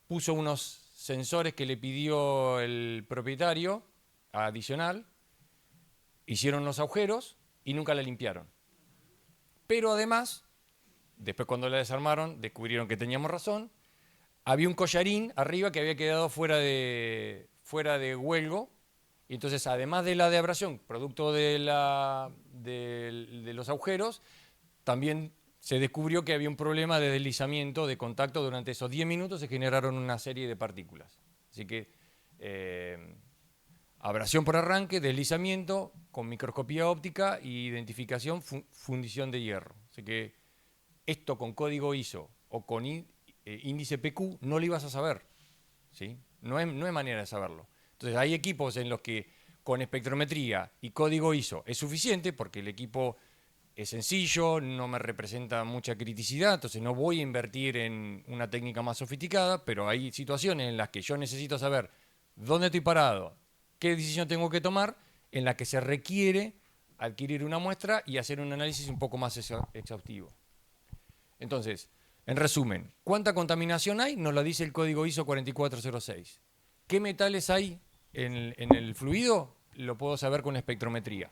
puso unos sensores que le pidió el propietario adicional, hicieron los agujeros y nunca la limpiaron. Pero además, después cuando la desarmaron, descubrieron que teníamos razón, había un collarín arriba que había quedado fuera de huelgo, y entonces además de la de abrasión, producto de los agujeros, también se descubrió que había un problema de deslizamiento de contacto. Durante esos 10 minutos se generaron una serie de partículas. Así que abrasión por arranque, deslizamiento con microscopía óptica y identificación, fundición de hierro. Así que esto con código ISO o con índice PQ no lo ibas a saber, ¿sí? No hay manera de saberlo. Entonces hay equipos en los que con espectrometría y código ISO es suficiente porque el equipo es sencillo, no me representa mucha criticidad, entonces no voy a invertir en una técnica más sofisticada, pero hay situaciones en las que yo necesito saber dónde estoy parado, qué decisión tengo que tomar, en la que se requiere adquirir una muestra y hacer un análisis un poco más exhaustivo. Entonces, en resumen, ¿cuánta contaminación hay? Nos lo dice el código ISO 4406. ¿Qué metales hay en el fluido? Lo puedo saber con espectrometría.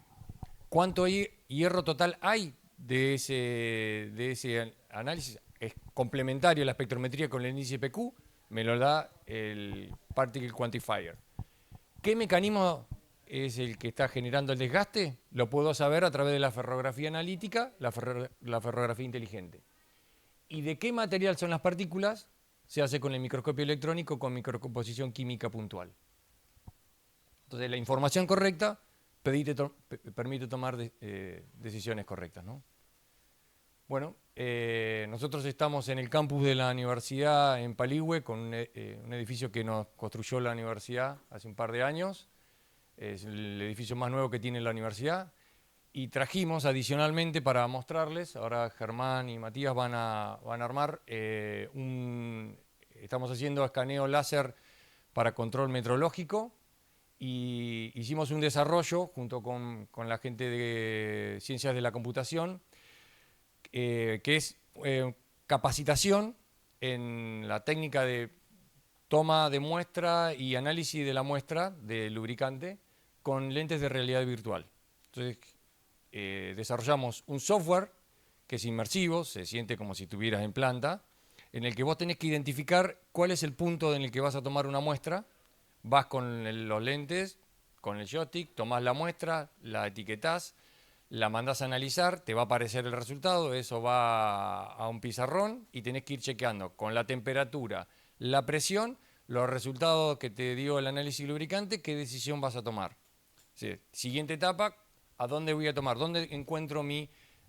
¿Cuánto hierro total hay de ese análisis? Es complementario la espectrometría con el índice PQ, me lo da el Particle Quantifier. ¿Qué mecanismo es el que está generando el desgaste? Lo puedo saber a través de la ferrografía analítica, la ferrografía inteligente. ¿Y de qué material son las partículas? Se hace con el microscopio electrónico con microcomposición química puntual. Entonces, la información correcta permite tomar decisiones correctas, ¿no? Bueno, nosotros estamos en el campus de la universidad en Paligüe, con un edificio que nos construyó la universidad hace un par de años. Es el edificio más nuevo que tiene la universidad. Y trajimos adicionalmente para mostrarles, ahora Germán y Matías van a armar, estamos haciendo escaneo láser para control metrológico, y hicimos un desarrollo junto con la gente de Ciencias de la Computación, que es capacitación en la técnica de toma de muestra y análisis de la muestra de lubricante con lentes de realidad virtual. Entonces, desarrollamos un software que es inmersivo, se siente como si estuvieras en planta, en el que vos tenés que identificar cuál es el punto en el que vas a tomar una muestra. Vas con los lentes, con el joystick, tomás la muestra, la etiquetás, la mandás a analizar, te va a aparecer el resultado, eso va a un pizarrón y tenés que ir chequeando con la temperatura, la presión, los resultados que te dio el análisis lubricante, qué decisión vas a tomar. Sí. Siguiente etapa, ¿a dónde voy a tomar? ¿Dónde encuentro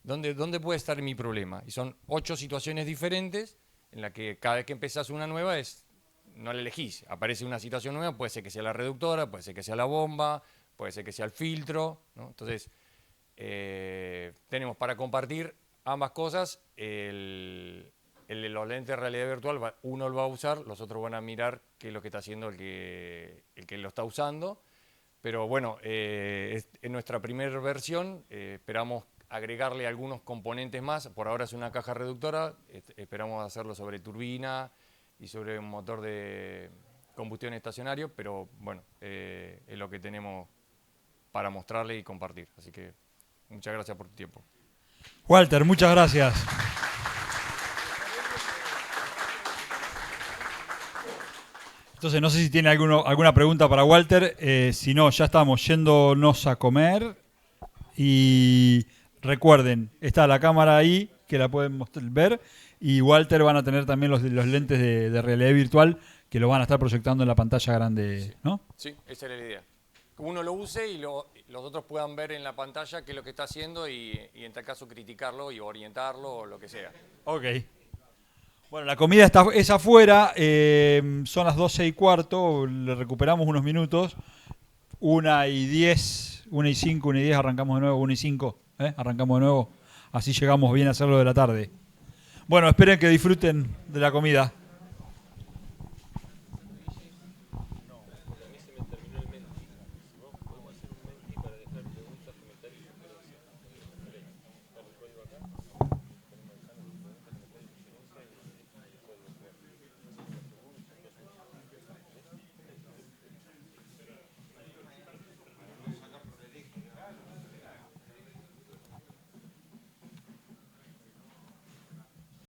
dónde puede estar mi problema? Y son 8 situaciones diferentes en las que cada vez que empezás una nueva no la elegís. Aparece una situación nueva, puede ser que sea la reductora, puede ser que sea la bomba, puede ser que sea el filtro, ¿no? Entonces, tenemos para compartir ambas cosas. Los lentes de realidad virtual, uno lo va a usar, los otros van a mirar qué es lo que está haciendo el que lo está usando. Pero bueno, en nuestra primera versión esperamos agregarle algunos componentes más. Por ahora es una caja reductora, esperamos hacerlo sobre turbina y sobre un motor de combustión estacionario, pero bueno, es lo que tenemos para mostrarle y compartir. Así que muchas gracias por tu tiempo. Walter, muchas gracias. Entonces, no sé si tiene alguna pregunta para Walter. Si no, ya estamos yéndonos a comer. Y recuerden, está la cámara ahí, que la pueden ver. Y Walter van a tener también los lentes de realidad virtual, que lo van a estar proyectando en la pantalla grande, ¿no? Sí, esa era la idea. Que uno lo use y los otros puedan ver en la pantalla qué es lo que está haciendo y en tal caso criticarlo y orientarlo o lo que sea. Ok. Bueno, la comida es afuera, son las 12:15, le recuperamos unos minutos. 1:10, 1:05, 1:10 arrancamos de nuevo, 1:05, arrancamos de nuevo. Así llegamos bien a hacerlo de la tarde. Bueno, esperen que disfruten de la comida.